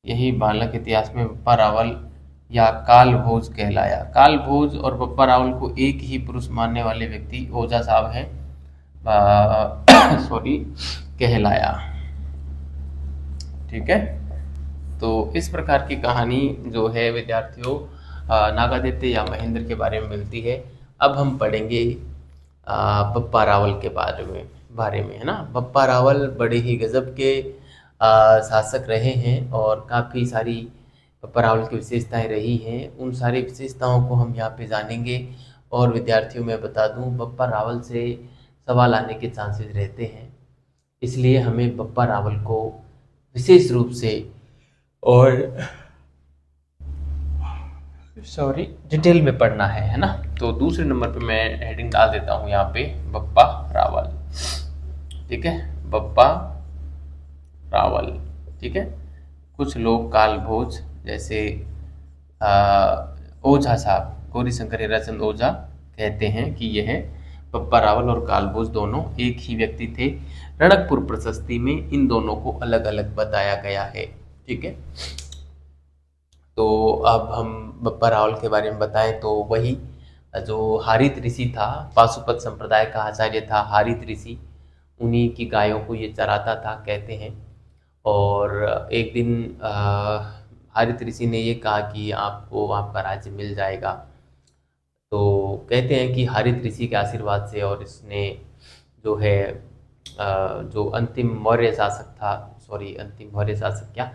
Speaker 1: यही बालक इतिहास में बप्पा रावल या कालभोज कहलाया। कालभोज और बप्पा रावल को एक ही पुरुष मानने वाले व्यक्ति ओझा साहब हैं, सॉरी, कहलाया, ठीक है। तो इस प्रकार की कहानी जो है विद्यार्थियों नागादित्य या महेंद्र के बारे में मिलती है। अब हम पढ़ेंगे बप्पा रावल के बारे में, है ना। बप्पा रावल बड़े ही गजब के शासक रहे हैं और काफ़ी सारी बप्पा रावल की विशेषताएं रही हैं। उन सारी विशेषताओं को हम यहाँ पे जानेंगे। और विद्यार्थियों में बता दूं, बप्पा रावल से सवाल आने के चांसेस रहते हैं, इसलिए हमें बप्पा रावल को विशेष रूप से और सॉरी, डिटेल में पढ़ना है ना। तो दूसरे नंबर पे मैं हेडिंग डाल देता हूँ यहाँ पे, बप्पा रावल। ठीक है, बप्पा रावल। ठीक है, कुछ लोग काल भोज जैसे ओझा साहब, गौरी शंकर हीराचंद ओझा कहते हैं कि यह बप्पा रावल और काल भोज दोनों एक ही व्यक्ति थे। रणकपुर प्रशस्ति में इन दोनों को अलग अलग बताया गया है। ठीक है, तो अब हम बप्पा रावल के बारे में बताएं तो वही जो हारित ऋषि था, पाशुपत संप्रदाय का आचार्य था हारित ऋषि, उन्हीं की गायों को ये चराता था कहते हैं। और एक दिन हारित ऋषि ने ये कहा कि आपको आपका राज्य मिल जाएगा। तो कहते हैं कि हारित ऋषि के आशीर्वाद से, और इसने जो है जो अंतिम मौर्य शासक था, सॉरी अंतिम मौर्य शासक क्या,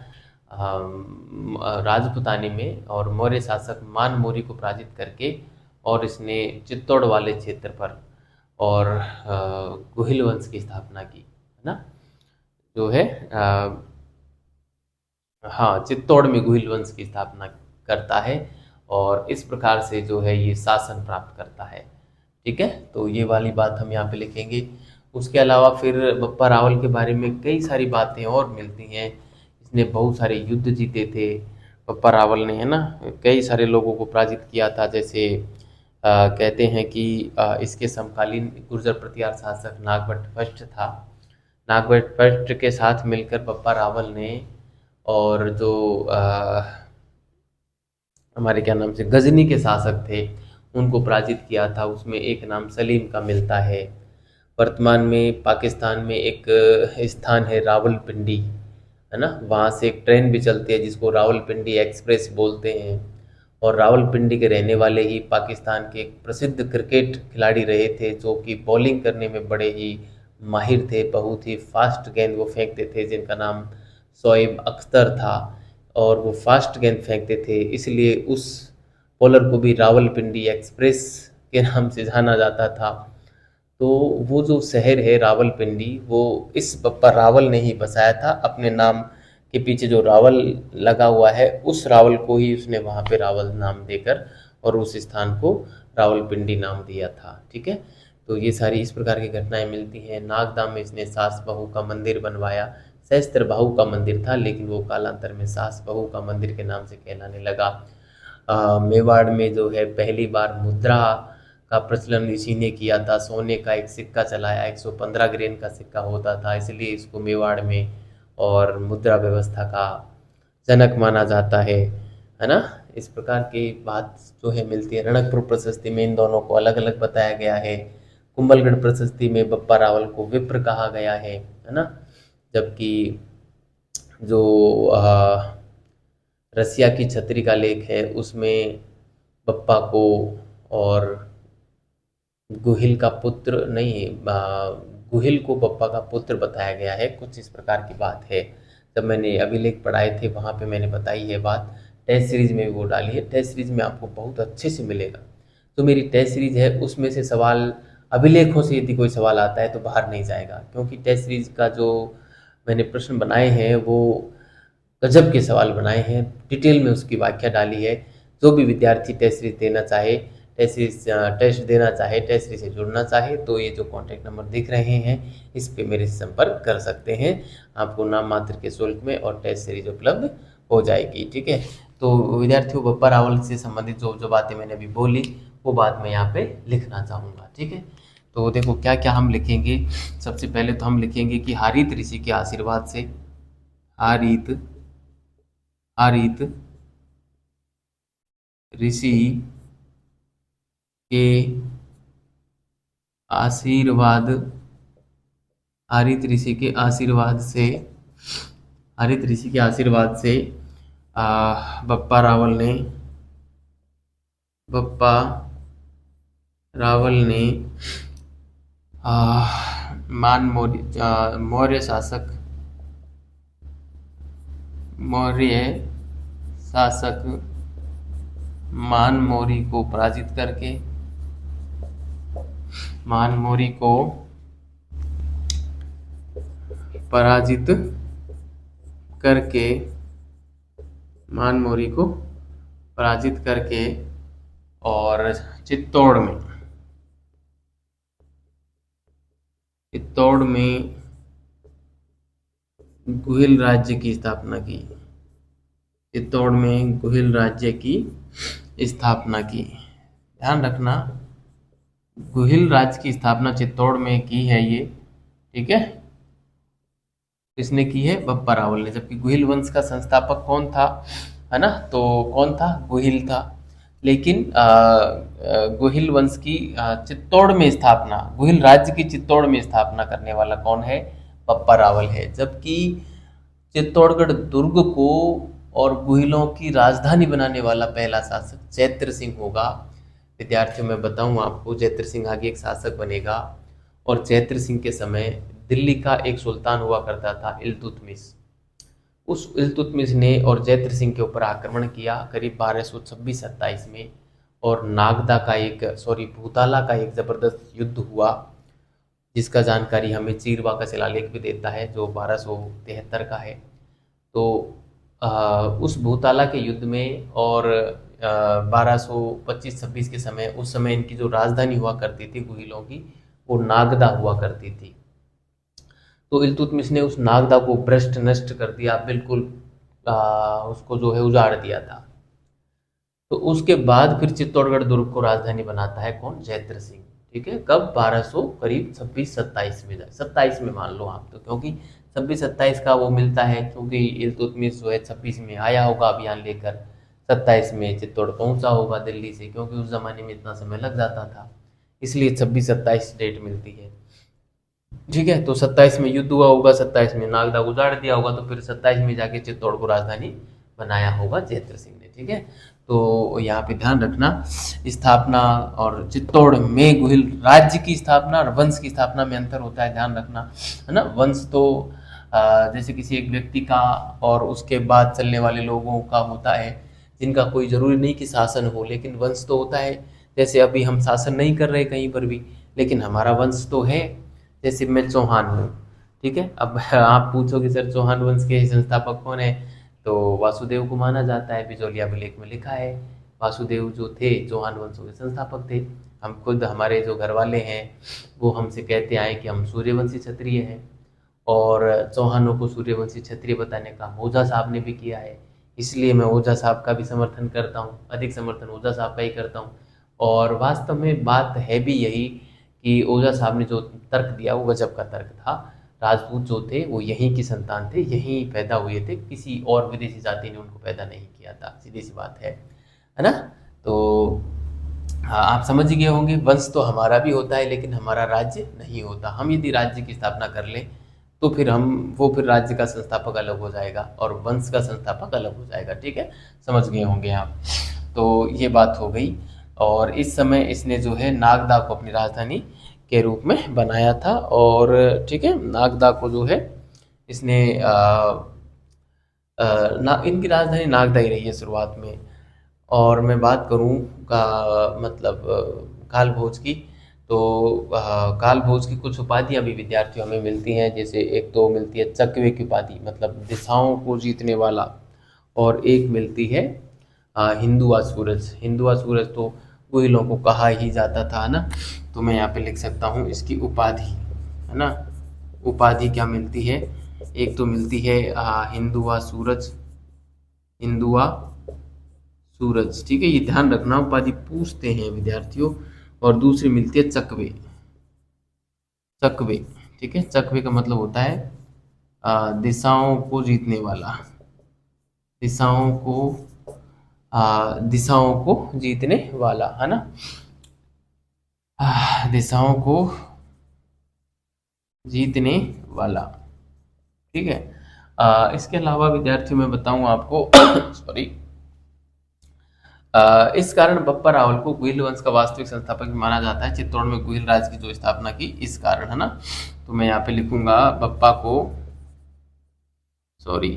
Speaker 1: राजपुतानी में और मौर्य शासक मान मोरी को पराजित करके, और इसने चित्तौड़ वाले क्षेत्र पर और गुहिल वंश की स्थापना की, है ना। जो है हाँ, चित्तौड़ में गुहिल वंश की स्थापना करता है, और इस प्रकार से जो है ये शासन प्राप्त करता है। ठीक है, तो ये वाली बात हम यहाँ पे लिखेंगे। उसके अलावा फिर बप्पा रावल के बारे में कई सारी बातें और मिलती हैं। इसने बहुत सारे युद्ध जीते थे बप्पा रावल ने, है ना। कई सारे लोगों को पराजित किया था, जैसे कहते हैं कि इसके समकालीन गुर्जर प्रतिहार शासक नागभट्ट फर्स्ट था। नागभट्ट फर्स्ट के साथ मिलकर बप्पा रावल ने, और जो हमारे क्या नाम से गजनी के शासक थे, उनको पराजित किया था। उसमें एक नाम सलीम का मिलता है। वर्तमान में पाकिस्तान में एक स्थान है रावलपिंडी, है ना, वहाँ से एक ट्रेन भी चलती है जिसको रावलपिंडी एक्सप्रेस बोलते हैं। और रावलपिंडी के रहने वाले ही पाकिस्तान के एक प्रसिद्ध क्रिकेट खिलाड़ी रहे थे, जो कि बॉलिंग करने में बड़े ही माहिर थे, बहुत ही फास्ट गेंद वो फेंकते थे, जिनका नाम शोएब अख्तर था। और वो फास्ट गेंद फेंकते थे, इसलिए उस बॉलर को भी रावलपिंडी एक्सप्रेस के नाम से जाना जाता था। तो वो जो शहर है रावलपिंडी, वो इस बप्पा रावल ने ही बसाया था। अपने नाम के पीछे जो रावल लगा हुआ है, उस रावल को ही उसने वहाँ पे रावल नाम देकर और उस स्थान को रावलपिंडी नाम दिया था। ठीक है, तो ये सारी इस प्रकार की घटनाएं मिलती हैं। नागदाम में इसने सास बहू का मंदिर बनवाया। सहस्त्र बाहु का मंदिर था, लेकिन वो कालांतर में सास बहू का मंदिर के नाम से कहलाने लगा। मेवाड़ में जो है पहली बार मुद्रा का प्रचलन इसी ने किया था। सोने का एक सिक्का चलाया, 115 ग्रेन का सिक्का होता था, इसलिए इसको मेवाड़ में और मुद्रा व्यवस्था का जनक माना जाता है ना। इस प्रकार की बात जो है मिलती है। रणकपुर प्रशस्ति में इन दोनों को अलग अलग बताया गया है। कुंभलगढ़ प्रशस्ति में बप्पा रावल को विप्र कहा गया है ना। जबकि जो रसिया की छतरी का लेख है, उसमें बप्पा को और गुहिल का पुत्र नहीं, गुहिल को बप्पा का पुत्र बताया गया है। कुछ इस प्रकार की बात है। जब मैंने अभिलेख पढ़ाए थे वहाँ पे मैंने बताई है बात। टेस्ट सीरीज में भी वो डाली है, टेस्ट सीरीज में आपको बहुत अच्छे से मिलेगा। तो मेरी टेस्ट सीरीज है, उसमें से सवाल अभिलेखों से यदि कोई सवाल आता है तो बाहर नहीं जाएगा, क्योंकि टेस्ट सीरीज का जो मैंने प्रश्न बनाए हैं वो गजब के सवाल बनाए हैं, डिटेल में उसकी व्याख्या डाली है। जो भी विद्यार्थी टेस्ट सीरीज देना चाहे, टेस्ट देना चाहे, टेस्ट सीरीज से जुड़ना चाहे, तो ये जो कॉन्टैक्ट नंबर दिख रहे हैं इस पे मेरे से संपर्क कर सकते हैं। आपको नाम मात्र के शुल्क में और टेस्ट सीरीज उपलब्ध हो जाएगी। ठीक है, तो विद्यार्थियों बप्पा रावल से संबंधित जो जो बातें मैंने अभी बोली वो बात मैं यहाँ पे लिखना चाहूँगा। ठीक है, तो देखो क्या क्या हम लिखेंगे। सबसे पहले तो हम लिखेंगे कि हारित ऋषि के आशीर्वाद से, हारित हारित ऋषि के आशीर्वाद, हारित ऋषि के आशीर्वाद से, हारित ऋषि के आशीर्वाद से बप्पा रावल ने, बप्पा रावल ने मान मौर्य शासक, मौर्य शासक मान मौरी को पराजित करके, मान मौरी को पराजित करके, मान मौरी को पराजित करके और चित्तौड़ में गुहिल राज्य की स्थापना की। चित्तौड़ में गुहिल राज्य की स्थापना की। ध्यान रखना, गुहिल राज्य की स्थापना चित्तौड़ में की है ये, ठीक है। किसने की है? बप्पा रावल ने। जबकि गुहिल वंश का संस्थापक कौन था, है ना? तो कौन था? गुहिल था। लेकिन गुहिल वंश की चित्तौड़ में स्थापना, गुहिल राज्य की चित्तौड़ में स्थापना करने वाला कौन है? बप्पा रावल है। जबकि चित्तौड़गढ़ दुर्ग को और गुहिलों की राजधानी बनाने वाला पहला शासक चैत्र सिंह होगा। विद्यार्थियों, मैं बताऊं आपको, चैत्र सिंह आगे एक शासक बनेगा। और चैत्र सिंह के समय दिल्ली का एक सुल्तान हुआ करता था, इल्तुतमिश। उस इल्तुतमिश ने और चैत्र सिंह के ऊपर आक्रमण किया करीब 1226-27 में। और नागदा का एक भूताला का एक जबरदस्त युद्ध हुआ, जिसका जानकारी हमें चीरवा का शिलालेख भी देता है, जो 1273 का है। तो उस भूताला के युद्ध में और 1225-26 के समय, उस समय इनकी जो राजधानी हुआ करती थी गुहिलों की, वो नागदा हुआ करती थी। तो इल्तुतमिश ने उस नागदा को भ्रष्ट नष्ट कर दिया, बिल्कुल उसको जो है उजाड़ दिया था। तो उसके बाद फिर चित्तौड़गढ़ दुर्ग को राजधानी बनाता है कौन? चैत्र सिंह। ठीक है, कब? 1200 करीब 26-27 में, 27 में मान लो आप, तो क्योंकि 26-27 का वो मिलता है, क्योंकि इल्तुतमिश जो है 26 में आया होगा अभियान लेकर, 27 में चित्तौड़ पहुंचा होगा दिल्ली से, क्योंकि उस जमाने में इतना समय लग जाता था, इसलिए 26-27 डेट मिलती है। ठीक है, तो 27 में युद्ध हुआ होगा, 27 में नागदा उजाड़ दिया होगा, तो फिर 27 में जाके चित्तौड़ को राजधानी बनाया होगा चैत्र सिंह ने। ठीक है, तो यहाँ पे ध्यान रखना, स्थापना और चित्तौड़ में गुहिल राज्य की स्थापना और वंश की स्थापना में अंतर होता है, ध्यान रखना, है ना। वंश तो जैसे किसी एक व्यक्ति का और उसके बाद चलने वाले लोगों का होता है, जिनका कोई जरूरी नहीं कि शासन हो, लेकिन वंश तो होता है। जैसे अभी हम शासन नहीं कर रहे कहीं पर भी, लेकिन हमारा वंश तो है। जैसे मैं चौहान हूँ, ठीक है। अब आप पूछोगे सर चौहान वंश के संस्थापक कौन है, तो वासुदेव को माना जाता है, बिजोलिया अभिलेख में लिखा है। वासुदेव जो थे चौहान वंश के संस्थापक थे। हम खुद, हमारे जो घर वाले हैं वो हमसे कहते आए कि हम सूर्यवंशी क्षत्रिय हैं, और चौहानों को सूर्यवंशी क्षत्रिय बताने का ओझा साहब ने भी किया है। इसलिए मैं ओझा साहब का भी समर्थन करता हूँ, अधिक समर्थन ओझा साहब का ही करता हूँ। और वास्तव में बात है भी यही कि ओझा साहब ने जो तर्क दिया वो गजब का तर्क था। राजपूत जो थे वो यहीं की संतान थे, यहीं पैदा हुए थे, किसी और विदेशी जाति ने उनको पैदा नहीं किया था, सीधी सी बात है ना। तो हाँ, आप समझ गए होंगे, वंश तो हमारा भी होता है लेकिन हमारा राज्य नहीं होता। हम यदि राज्य की स्थापना कर लें तो फिर फिर राज्य का संस्थापक अलग हो जाएगा और वंश का संस्थापक अलग हो जाएगा। ठीक है, समझ गए होंगे आप। तो ये बात हो गई। और इस समय इसने जो है नागदा को अपनी राजधानी के रूप में बनाया था। और ठीक है, नागदा को जो है इसने इनकी राजधानी नागदा ही रही है शुरुआत में। और मैं बात करूं का मतलब काल भोज की, तो काल भोज की कुछ उपाधियां भी विद्यार्थियों में मिलती हैं। जैसे एक तो मिलती है चकवे की उपाधि, मतलब दिशाओं को जीतने वाला। और एक मिलती है हिंदुआ सूरज। हिंदुआ सूरज तो गुहिलों को कहा ही जाता था, है ना। तो मैं यहाँ पे लिख सकता हूँ इसकी उपाधि, है ना। उपाधि क्या मिलती है? एक तो मिलती है हिंदुआ सूरज, हिंदुआ सूरज, ठीक है, ये ध्यान रखना, उपाधि पूछते हैं विद्यार्थियों। और दूसरी मिलती है चकवे। चकवे, ठीक है, चकवे का मतलब होता है दिशाओं को जीतने वाला, दिशाओं को दिशाओं को जीतने वाला, है ना। दिशाओं को जीतने वाला, ठीक है। इसके अलावा विद्यार्थियों मैं बताऊं आपको सॉरी, इस कारण बप्पा रावल को गुहिल वंश का वास्तविक संस्थापक भी माना जाता है। चित्तौड़ में गुहिल राज्य की जो स्थापना की, इस कारण, है ना। तो मैं यहाँ पे लिखूंगा बप्पा को, सॉरी,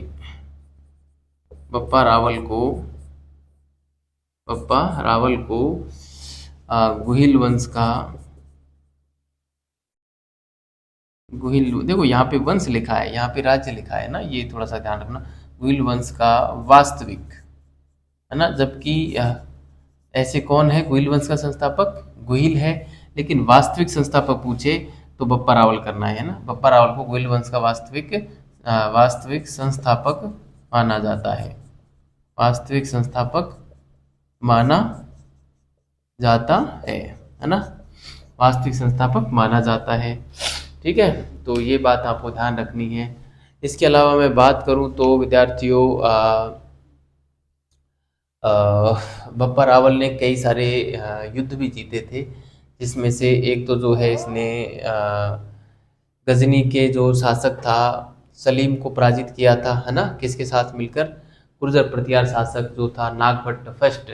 Speaker 1: बप्पा रावल को, बप्पा रावल को गुहिल वंश का, गुहिल, देखो यहाँ पे वंश लिखा है, यहाँ पे राज्य लिखा है ना, ये थोड़ा सा ध्यान रखना। गुहिल वंश का वास्तविक है ना। जबकि ऐसे कौन है गुहिल वंश का संस्थापक? गुहिल है। लेकिन वास्तविक संस्थापक पूछे तो बप्पा रावल करना है ना। बप्पा रावल को गुहिल वंश का वास्तविक संस्थापक माना जाता है। वास्तविक संस्थापक माना जाता है ना। वास्तविक संस्थापक माना जाता है। ठीक है, तो ये बात आपको ध्यान रखनी है। इसके अलावा मैं बात करूं तो विद्यार्थियों, अ, बप्पा रावल ने कई सारे युद्ध भी जीते थे, जिसमें से एक तो जो है इसने गजनी के जो शासक था सलीम को पराजित किया था, है ना। किसके साथ मिलकर? गुर्जर प्रतिहार शासक जो था नागभट्ट फर्स्ट,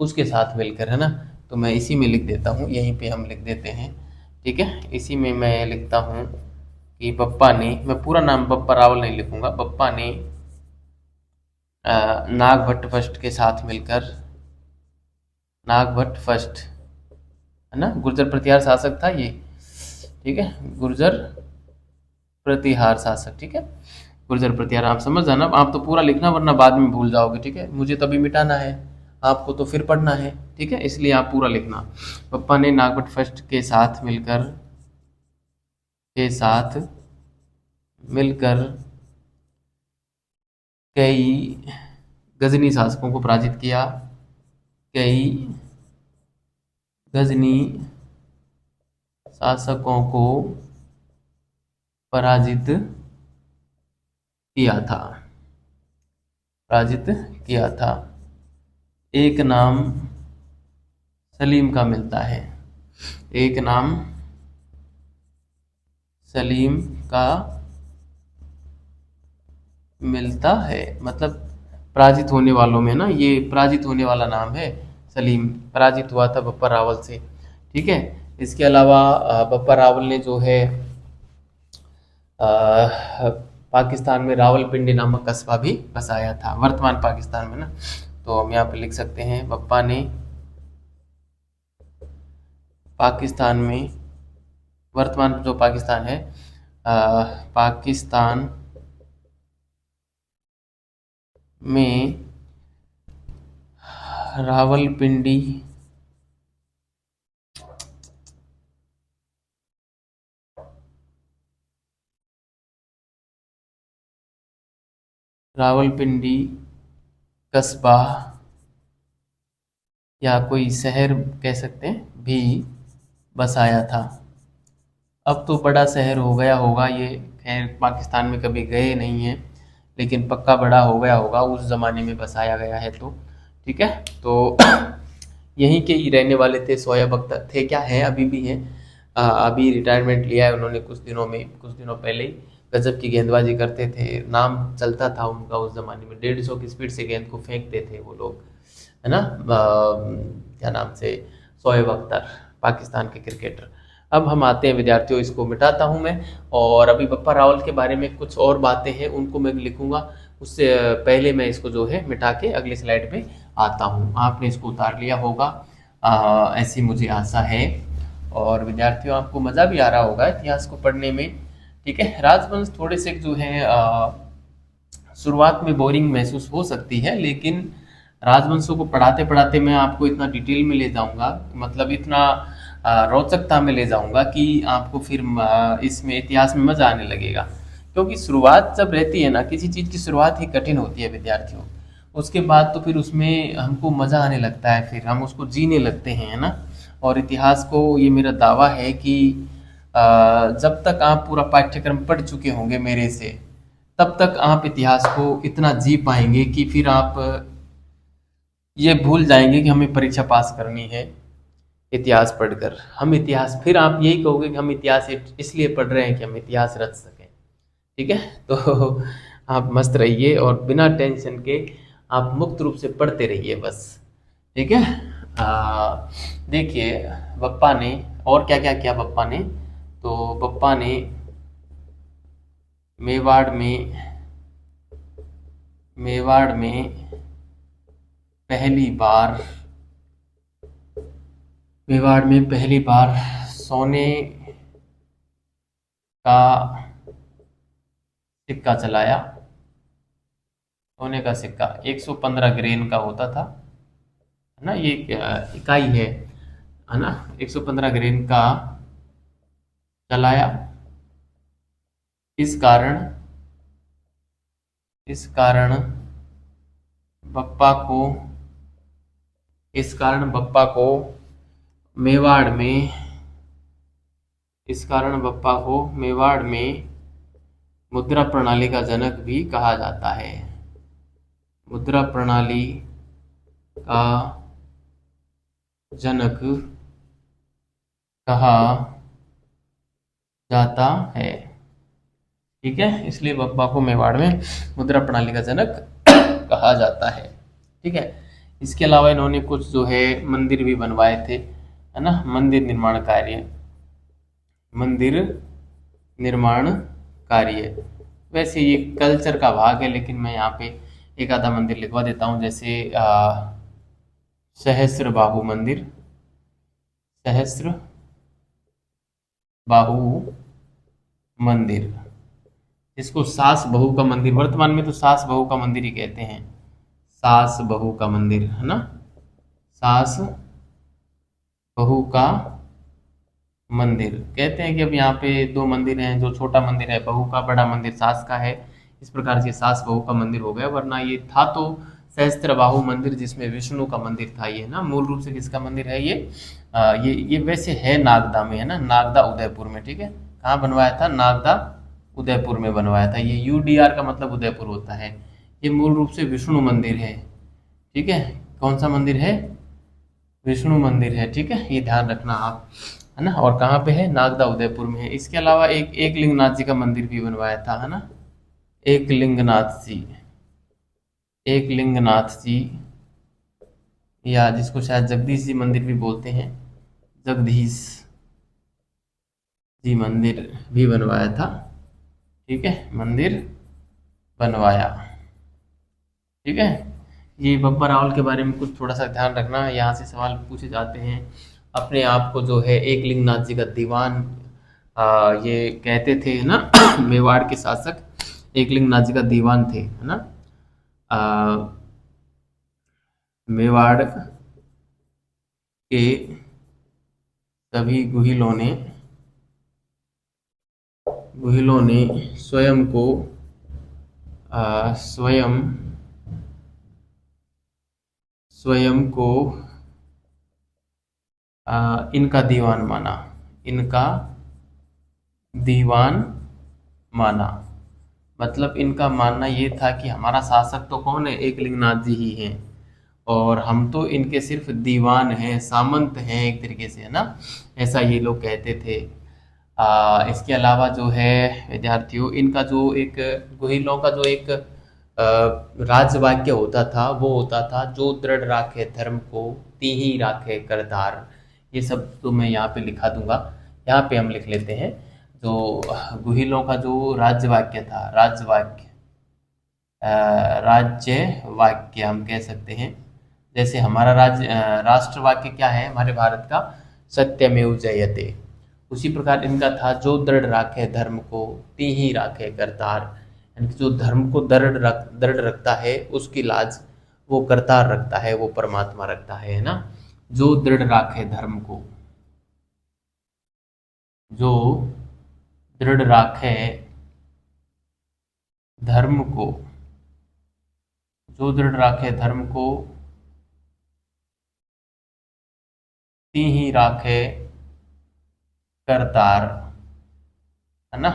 Speaker 1: उसके साथ मिलकर, है ना। तो मैं इसी में लिख देता हूँ, यहीं पे हम लिख देते हैं। ठीक है, इसी में मैं लिखता हूँ कि बप्पा ने, मैं पूरा नाम बप्पा रावल नहीं लिखूंगा, बप्पा ने नागभट्ट फर्स्ट के साथ मिलकर, नागभट्ट फर्स्ट, है ना, गुर्जर प्रतिहार शासक था ये। ठीक है, गुर्जर प्रतिहार शासक। ठीक है, गुर्जर प्रतिहार, आप समझ जाना। आप तो पूरा लिखना वरना बाद में भूल जाओगे। ठीक है, मुझे तभी मिटाना है, आपको तो फिर पढ़ना है। ठीक है, इसलिए आप पूरा लिखना। पप्पा ने नागभट्ट फर्स्ट के साथ मिलकर कई गजनी शासकों को पराजित किया। कई गजनी शासकों को पराजित किया था, पराजित किया था। एक नाम सलीम का मिलता है, एक नाम सलीम का मिलता है, मतलब पराजित होने वालों में ना, ये पराजित होने वाला नाम है सलीम। पराजित हुआ था बप्पा रावल से। ठीक है, इसके अलावा बप्पा रावल ने जो है पाकिस्तान में रावलपिंडी नामक कस्बा भी बसाया था, वर्तमान पाकिस्तान में ना। तो हम यहाँ पे लिख सकते हैं बप्पा ने पाकिस्तान में, वर्तमान जो पाकिस्तान है, पाकिस्तान में रावलपिंडी रावलपिंडी कस्बा या कोई शहर कह सकते हैं भी बसाया था। अब तो बड़ा शहर हो गया होगा ये, खैर पाकिस्तान में कभी गए नहीं हैं, लेकिन पक्का बड़ा हो गया होगा, उस ज़माने में बसाया गया है तो। ठीक है, तो यहीं के ही रहने वाले थे। शोएब अख्तर थे, क्या है, अभी भी हैं। अभी रिटायरमेंट लिया है उन्होंने कुछ दिनों पहले ही। गजब की गेंदबाजी करते थे, नाम चलता था उनका उस ज़माने में। 150 की स्पीड से गेंद को फेंकते थे वो लोग, है ना। क्या नाम से, शोएब अख्तर, पाकिस्तान के क्रिकेटर। अब हम आते हैं विद्यार्थियों, इसको मिटाता हूं मैं, और अभी बप्पा रावल के बारे में कुछ और बातें हैं उनको मैं लिखूंगा। उससे पहले मैं इसको जो है मिटा के अगली स्लाइड पे आता हूं। आपने इसको उतार लिया होगा, ऐसी मुझे आशा है। और विद्यार्थियों, आपको मज़ा भी आ रहा होगा इतिहास को पढ़ने में। ठीक है, राजवंश थोड़े से जो है शुरुआत में बोरिंग महसूस हो सकती है, लेकिन राजवंशों को पढ़ाते पढ़ाते मैं आपको इतना डिटेल में ले जाऊंगा, मतलब इतना रोचकता में ले जाऊंगा कि आपको फिर इसमें इतिहास में मजा आने लगेगा। क्योंकि शुरुआत जब रहती है ना, किसी चीज़ की शुरुआत ही कठिन होती है विद्यार्थियों, उसके बाद तो फिर उसमें हमको मजा आने लगता है, फिर हम उसको जीने लगते हैं, है ना। और इतिहास को, ये मेरा दावा है कि जब तक आप पूरा पाठ्यक्रम पढ़ चुके होंगे मेरे से, तब तक आप इतिहास को इतना जी पाएंगे कि फिर आप ये भूल जाएंगे कि हमें परीक्षा पास करनी है इतिहास पढ़कर। हम इतिहास, फिर आप यही कहोगे कि हम इतिहास इसलिए पढ़ रहे हैं कि हम इतिहास रच सकें। ठीक है, तो आप मस्त रहिए और बिना टेंशन के आप मुक्त रूप से पढ़ते रहिए बस। ठीक है, देखिए बप्पा ने और क्या क्या किया बप्पा ने। तो बप्पा ने मेवाड़ में मेवाड़ में पहली बार मेवाड़ में पहली बार सोने का सिक्का चलाया, सोने का सिक्का 115 ग्रेन का होता था, है ना, ये इकाई है ना, 115 ग्रेन का चलाया। इस कारण इस कारण बप्पा को इस कारण बप्पा को मेवाड़ में इस कारण बप्पा को मेवाड़ में मुद्रा प्रणाली का जनक भी कहा जाता है। मुद्रा प्रणाली का जनक कहा जाता है। ठीक है, इसलिए बप्पा को मेवाड़ में मुद्रा प्रणाली का जनक कहा जाता है। ठीक है, इसके अलावा इन्होंने कुछ जो है मंदिर भी बनवाए थे, है ना, मंदिर निर्माण कार्य। वैसे ये कल्चर का भाग है, लेकिन मैं यहाँ पे एक आधा मंदिर लिखवा देता हूँ, जैसे सहस्त्र बाहु मंदिर, सहस्त्र बाहु मंदिर, इसको सास बहू का मंदिर, वर्तमान में तो सास बहू का मंदिर ही कहते हैं, सास बहू का मंदिर, है ना, सास बहू का मंदिर कहते हैं कि अब यहाँ पे दो मंदिर हैं, जो छोटा मंदिर है बहू का, बड़ा मंदिर सास का है। इस प्रकार से सास बहू का मंदिर हो गया, वरना ये था तो सहस्त्र बाहु मंदिर, जिसमें विष्णु का मंदिर था ये ना। मूल रूप से किसका मंदिर है ये? ये वैसे है नागदा में, है ना, नागदा उदयपुर में। ठीक है, कहाँ बनवाया था? नागदा उदयपुर में बनवाया था। ये यूडीआर का मतलब उदयपुर होता है। ये मूल रूप से विष्णु मंदिर है। ठीक है, कौन सा मंदिर है? विष्णु मंदिर है। ठीक है, ये ध्यान रखना आप, है ना। और कहाँ पे है? नागदा उदयपुर में है। इसके अलावा एक लिंगनाथ जी का मंदिर भी बनवाया था, है ना, एक लिंगनाथ जी, या जिसको शायद जगदीश जी मंदिर भी बोलते हैं, जगदीश जी मंदिर भी बनवाया था। ठीक है, मंदिर बनवाया। ठीक है, ये बब्बर रावल के बारे में कुछ थोड़ा सा ध्यान रखना, यहाँ से सवाल पूछे जाते हैं। अपने आप को जो है एक लिंगनाथ जी का दीवान ये कहते थे, है ना। मेवाड़ के शासक एक लिंगनाथ जी का दीवान थे, है ना। मेवाड़ के सभी गुहिलों ने स्वयं को स्वयं स्वयं को इनका दीवान माना। मतलब इनका मानना ये था कि हमारा शासक तो कौन है? एक लिंगनाथ जी ही हैं, और हम तो इनके सिर्फ दीवान हैं, सामंत हैं एक तरीके से, है ना। ऐसा ये लोग कहते थे। इसके अलावा जो है विद्यार्थियों, इनका जो एक गुहिलों का जो एक राजवाक्य होता था, वो होता था, जो दृढ़ राखे धर्म को तीही राखे करतार। ये सब तो मैं यहाँ पे लिखा दूंगा, यहाँ पे हम लिख लेते हैं। जो गुहिलों का जो राज्य राज्य वाक्य हम कह सकते हैं। जैसे हमारा राष्ट्र वाक्य क्या है हमारे भारत का? सत्यमेव जयते। उसी प्रकार इनका था, जो दृढ़ राखे धर्म को तीही राखे करतार। यानी कि जो धर्म को दृढ़ रखता है, उसकी लाज वो करतार रखता है, वो परमात्मा रखता है ना। जो दृढ़ राखे धर्म को, जो दृढ़ राखे धर्म को, जो दृढ़ राखे धर्म को तीही राखे करतार, है ना।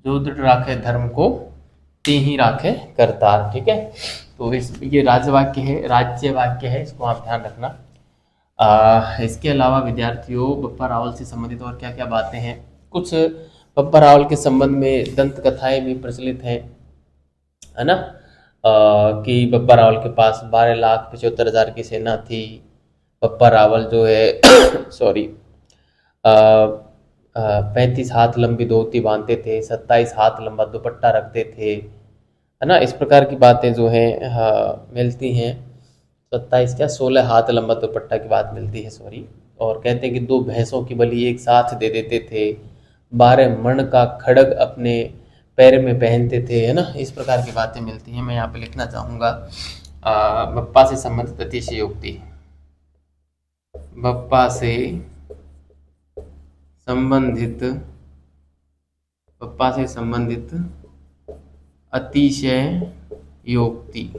Speaker 1: जो दृढ़ राखे धर्म को तीही राखे करतार। ठीक है, तो ये राज्य वाक्य है, इसको आप ध्यान रखना। इसके अलावा विद्यार्थियों, बप्पा रावल से संबंधित और क्या क्या बातें हैं? कुछ बप्पा रावल के संबंध में दंत कथाएं भी प्रचलित हैं, है ना। कि बप्पा रावल के पास 12,75,000 की सेना थी। बप्पा रावल जो है सॉरी 35 हाथ लंबी धोती बांधते थे, 27 हाथ लंबा दुपट्टा रखते थे, है ना। इस प्रकार की बातें जो हैं मिलती हैं। 27 क्या 16 हाथ लंबा दुपट्टा की बात मिलती है, सॉरी। और कहते हैं कि 2 भैंसों की बलि एक साथ दे देते थे। 12 मण का खड्ग अपने पैर में पहनते थे, है ना, इस प्रकार की बातें मिलती हैं। मैं यहाँ पे लिखना चाहूँगा बप्पा से संबंधित अतिशयोक्ति। बप्पा से संबंधित बप्पा से संबंधित अतिशयोक्ति।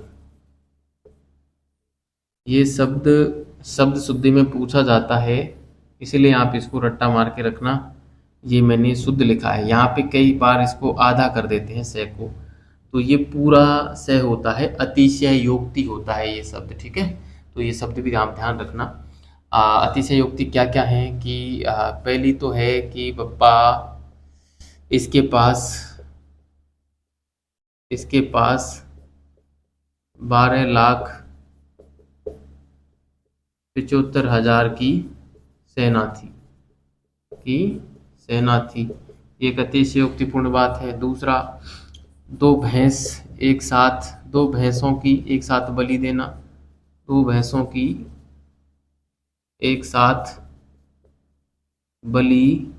Speaker 1: ये शब्द शब्द शुद्धि में पूछा जाता है, इसलिए आप इसको रट्टा मार के रखना। ये मैंने शुद्ध लिखा है, यहाँ पे कई बार इसको आधा कर देते हैं स को, तो ये पूरा स होता है, अतिशयोक्ति होता है ये शब्द, ठीक है। तो ये शब्द भी आप ध्यान रखना। अतिशयोक्ति क्या क्या है कि पहली तो है कि बप्पा इसके पास 12,75,000 की सेना थी। ये एक अतिशयोक्तिपूर्ण बात है। दूसरा, दो भैंसों की एक साथ बलि देना। दो भैंसों की एक साथ बलि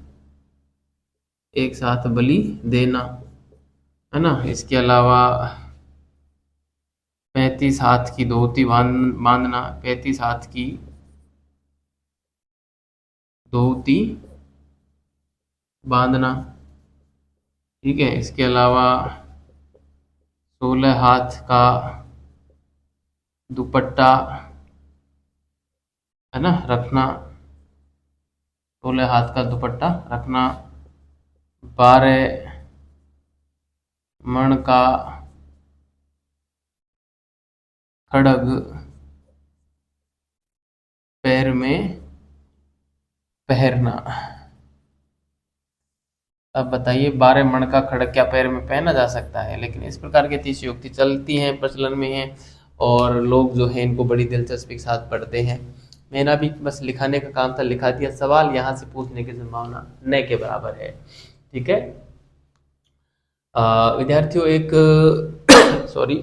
Speaker 1: देना, है ना। इसके अलावा 35 हाथ की धोती बांधना। 35 हाथ की धोती बांधना, ठीक है। इसके अलावा 16 हाथ का दुपट्टा, है ना, रखना। 16 हाथ का दुपट्टा रखना। 12 मण का खड्ग पैर में पहनना। अब बताइए, 12 मण का खड्ग क्या पैर में पहना जा सकता है? लेकिन इस प्रकार की अतिशयोक्ति चलती हैं, प्रचलन में हैं, और लोग जो हैं इनको बड़ी दिलचस्पी के साथ पढ़ते हैं। मेरा भी बस लिखाने का काम था, लिखा दिया। सवाल यहाँ से पूछने की संभावना न के बराबर है, ठीक है। विद्यार्थियों, एक सॉरी,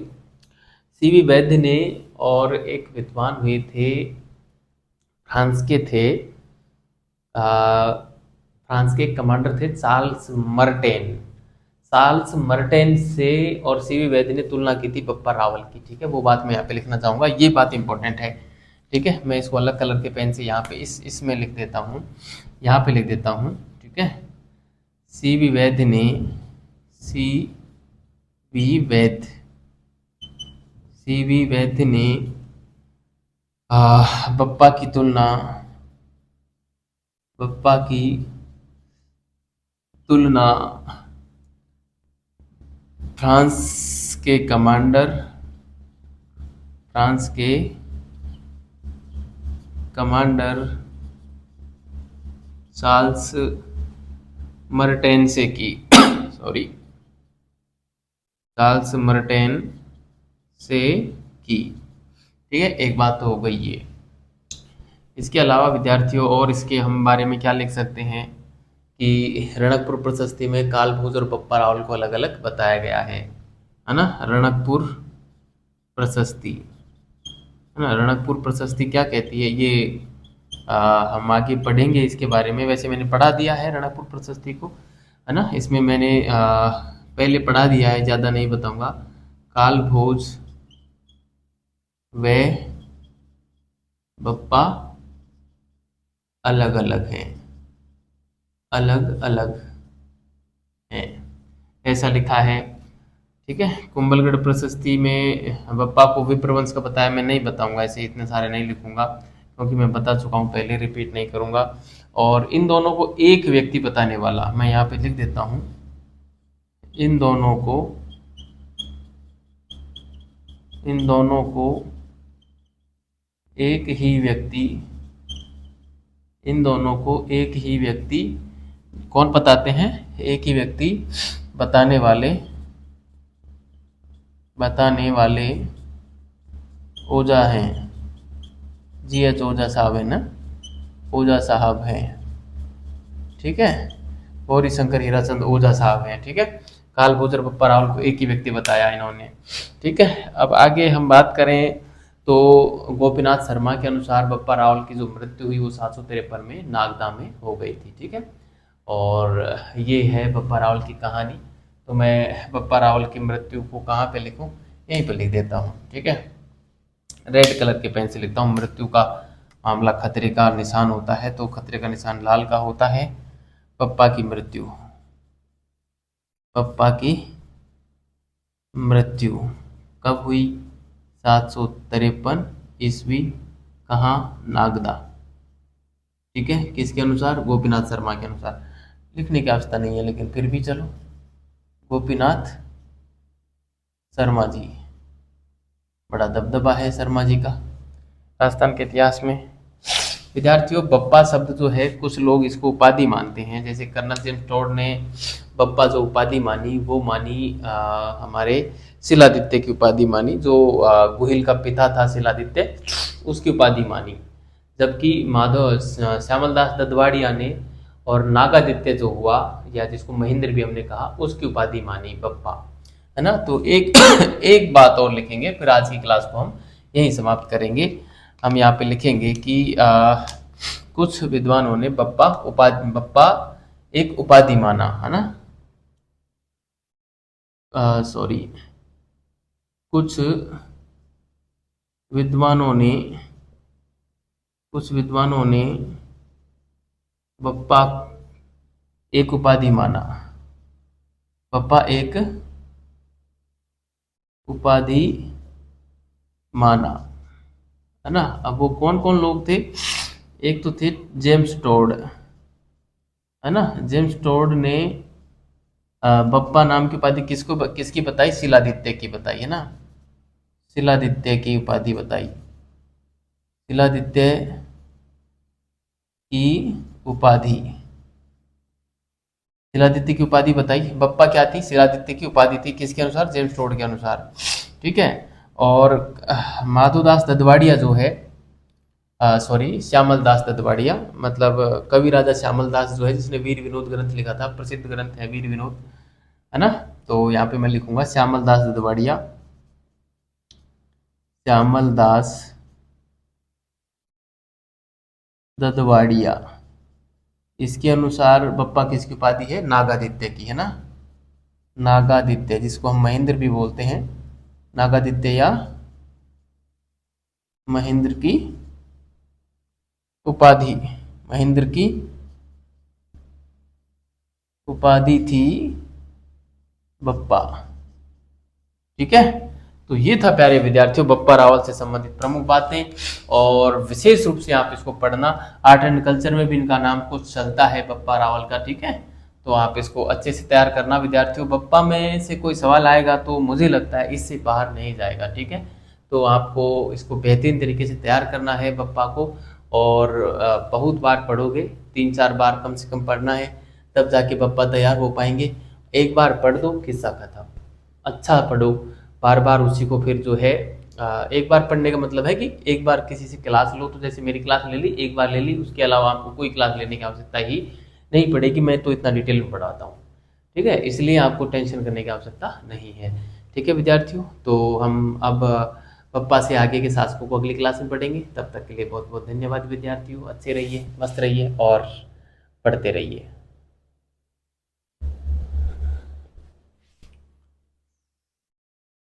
Speaker 1: सीवी वैद्य ने और एक विद्वान हुए थे, फ्रांस के थे। फ्रांस के कमांडर थे चार्ल्स मर्टेन से, और सीवी वैद्य ने तुलना की थी बप्पा रावल की, ठीक है। वो बात मैं यहाँ पे लिखना चाहूँगा, ये बात इंपॉर्टेंट है, ठीक है। मैं इसको अलग कलर के पेन से यहाँ पे इसमें लिख देता हूँ, यहाँ पे लिख देता हूँ, ठीक है। सीवी वैद्य ने बप्पा की तुलना फ्रांस के कमांडर चार्ल्स मर्टेन से की चार्ल्स मर्टेन से की, ठीक है। एक बात तो हो गई ये। इसके अलावा विद्यार्थियों, और इसके हम बारे में क्या लिख सकते हैं कि रणकपुर प्रशस्ति में कालभोज और बप्पा रावल को अलग अलग बताया गया है ना। रणकपुर प्रशस्ति, है ना। रणकपुर प्रशस्ति क्या कहती है, ये हम आगे पढ़ेंगे इसके बारे में। वैसे मैंने पढ़ा दिया है रणकपुर प्रशस्ति को, है ना। इसमें मैंने पहले पढ़ा दिया है, ज़्यादा नहीं बताऊंगा। कालभोज व बप्पा अलग अलग हैं, ऐसा लिखा है, ठीक है। कुंभलगढ़ प्रशस्ति में बप्पा को विप्रवंश का बताया, मैं नहीं बताऊंगा, ऐसे इतने सारे नहीं लिखूंगा, क्योंकि मैं बता चुका हूं पहले, रिपीट नहीं करूंगा। और इन दोनों को एक व्यक्ति बताने वाला, मैं यहाँ पे लिख देता हूं, इन दोनों को एक ही व्यक्ति कौन बताते हैं? एक ही व्यक्ति बताने वाले ओझा हैं। GH ओझा साहब है ना, ओझा साहब हैं, ठीक है। गौरी शंकर हीराचंद ओझा साहब हैं, ठीक है। कालभोज और बप्पा रावल को एक ही व्यक्ति बताया इन्होंने, ठीक है। अब आगे हम बात करें तो गोपीनाथ शर्मा के अनुसार बप्पा रावल की जो मृत्यु हुई वो 753 में नागदा में हो गई थी, ठीक है। और ये है बप्पा रावल की कहानी। तो मैं बप्पा रावल की मृत्यु को कहाँ पे लिखूं, यहीं पे लिख देता हूँ, ठीक है। रेड कलर के पेन से लिखता हूँ। मृत्यु का मामला खतरे का निशान होता है, तो खतरे का निशान लाल का होता है। पप्पा की मृत्यु, पप्पा की मृत्यु कब हुई, 753 ईस्वी, कहाँ, नागदा, ठीक है। किसके अनुसार, गोपीनाथ शर्मा के अनुसार। लिखने की आवश्यकता नहीं है लेकिन फिर भी चलो, गोपीनाथ शर्मा जी, बड़ा दबदबा है शर्मा जी का राजस्थान के इतिहास में। विद्यार्थियों, बप्पा शब्द जो है कुछ लोग इसको उपाधि मानते हैं, जैसे कर्नल जेम्स टॉड ने बप्पा जो उपाधि मानी वो मानी हमारे शिलादित्य की उपाधि मानी, जो गुहिल का पिता था शिलादित्य, उसकी उपाधि मानी। जबकि माधव श्यामलदास ददवाड़िया ने और नागादित्य जो हुआ, या जिसको महेंद्र भी हमने कहा, उसकी उपाधि मानी बप्पा, है ना। तो एक एक बात और लिखेंगे, फिर आज की क्लास को हम यहीं समाप्त करेंगे। हम यहाँ पे लिखेंगे कि कुछ विद्वानों ने बप्पा एक उपाधि माना, है ना। सॉरी, कुछ विद्वानों ने बप्पा एक उपाधि माना, बप्पा एक उपाधि माना, है ना। अब वो कौन कौन लोग थे, एक तो थे जेम्स टोड, है ना। जेम्स टोड ने बप्पा नाम की उपाधि किसकी बताई, शिलादित्य की बताई, है ना। शिलादित्य की उपाधि बताई, शिलादित्य की उपाधि, शिलादित्य की उपाधि बताई। बप्पा क्या थी, शिलादित्य की उपाधि थी, किसके अनुसार, जेम्स टोड के अनुसार, ठीक है। और माधोदास ददवाड़िया जो है, सॉरी, श्यामल दास ददवाड़िया, मतलब कवि राजा श्यामल दास जो है, जिसने वीर विनोद ग्रंथ लिखा था, प्रसिद्ध ग्रंथ है वीर विनोद, है ना। तो यहाँ पे मैं लिखूंगा श्यामल दास ददवाड़िया, श्यामल दास ददवाड़िया, इसके अनुसार बप्पा किसकी उपाधि है, नागादित्य की, है ना। नागादित्य, जिसको हम महेंद्र भी बोलते हैं, नागादित्य या महेंद्र की उपाधि, महेंद्र की उपाधि थी बप्पा, ठीक है। तो ये था प्यारे विद्यार्थियों बप्पा रावल से संबंधित प्रमुख बातें, और विशेष रूप से आप इसको पढ़ना। आर्ट एंड कल्चर में भी इनका नाम कुछ चलता है बप्पा रावल का, ठीक है। तो आप इसको अच्छे से तैयार करना विद्यार्थियों। बप्पा में से कोई सवाल आएगा तो मुझे लगता है इससे बाहर नहीं जाएगा, ठीक है। तो आपको इसको बेहतरीन तरीके से तैयार करना है बप्पा को, और बहुत बार पढ़ोगे, 3-4 बार कम से कम पढ़ना है, तब जाके बप्पा तैयार हो पाएंगे। एक बार पढ़ दो, किस्सा खत्म। अच्छा पढ़ो, बार बार उसी को फिर जो है, एक बार पढ़ने का मतलब है कि एक बार किसी से क्लास लो, तो जैसे मेरी क्लास ले ली, एक बार ले ली, उसके अलावा आपको कोई क्लास लेने की आवश्यकता ही नहीं पड़ेगी। मैं तो इतना डिटेल में पढ़ाता हूँ, ठीक है, इसलिए आपको टेंशन करने की आवश्यकता नहीं है, ठीक है विद्यार्थियों। तो हम अब पप्पा से आगे के शासकों को अगली क्लास में पढ़ेंगे। तब तक के लिए बहुत बहुत धन्यवाद विद्यार्थियों। अच्छे रहिए, मस्त रहिए और पढ़ते रहिए।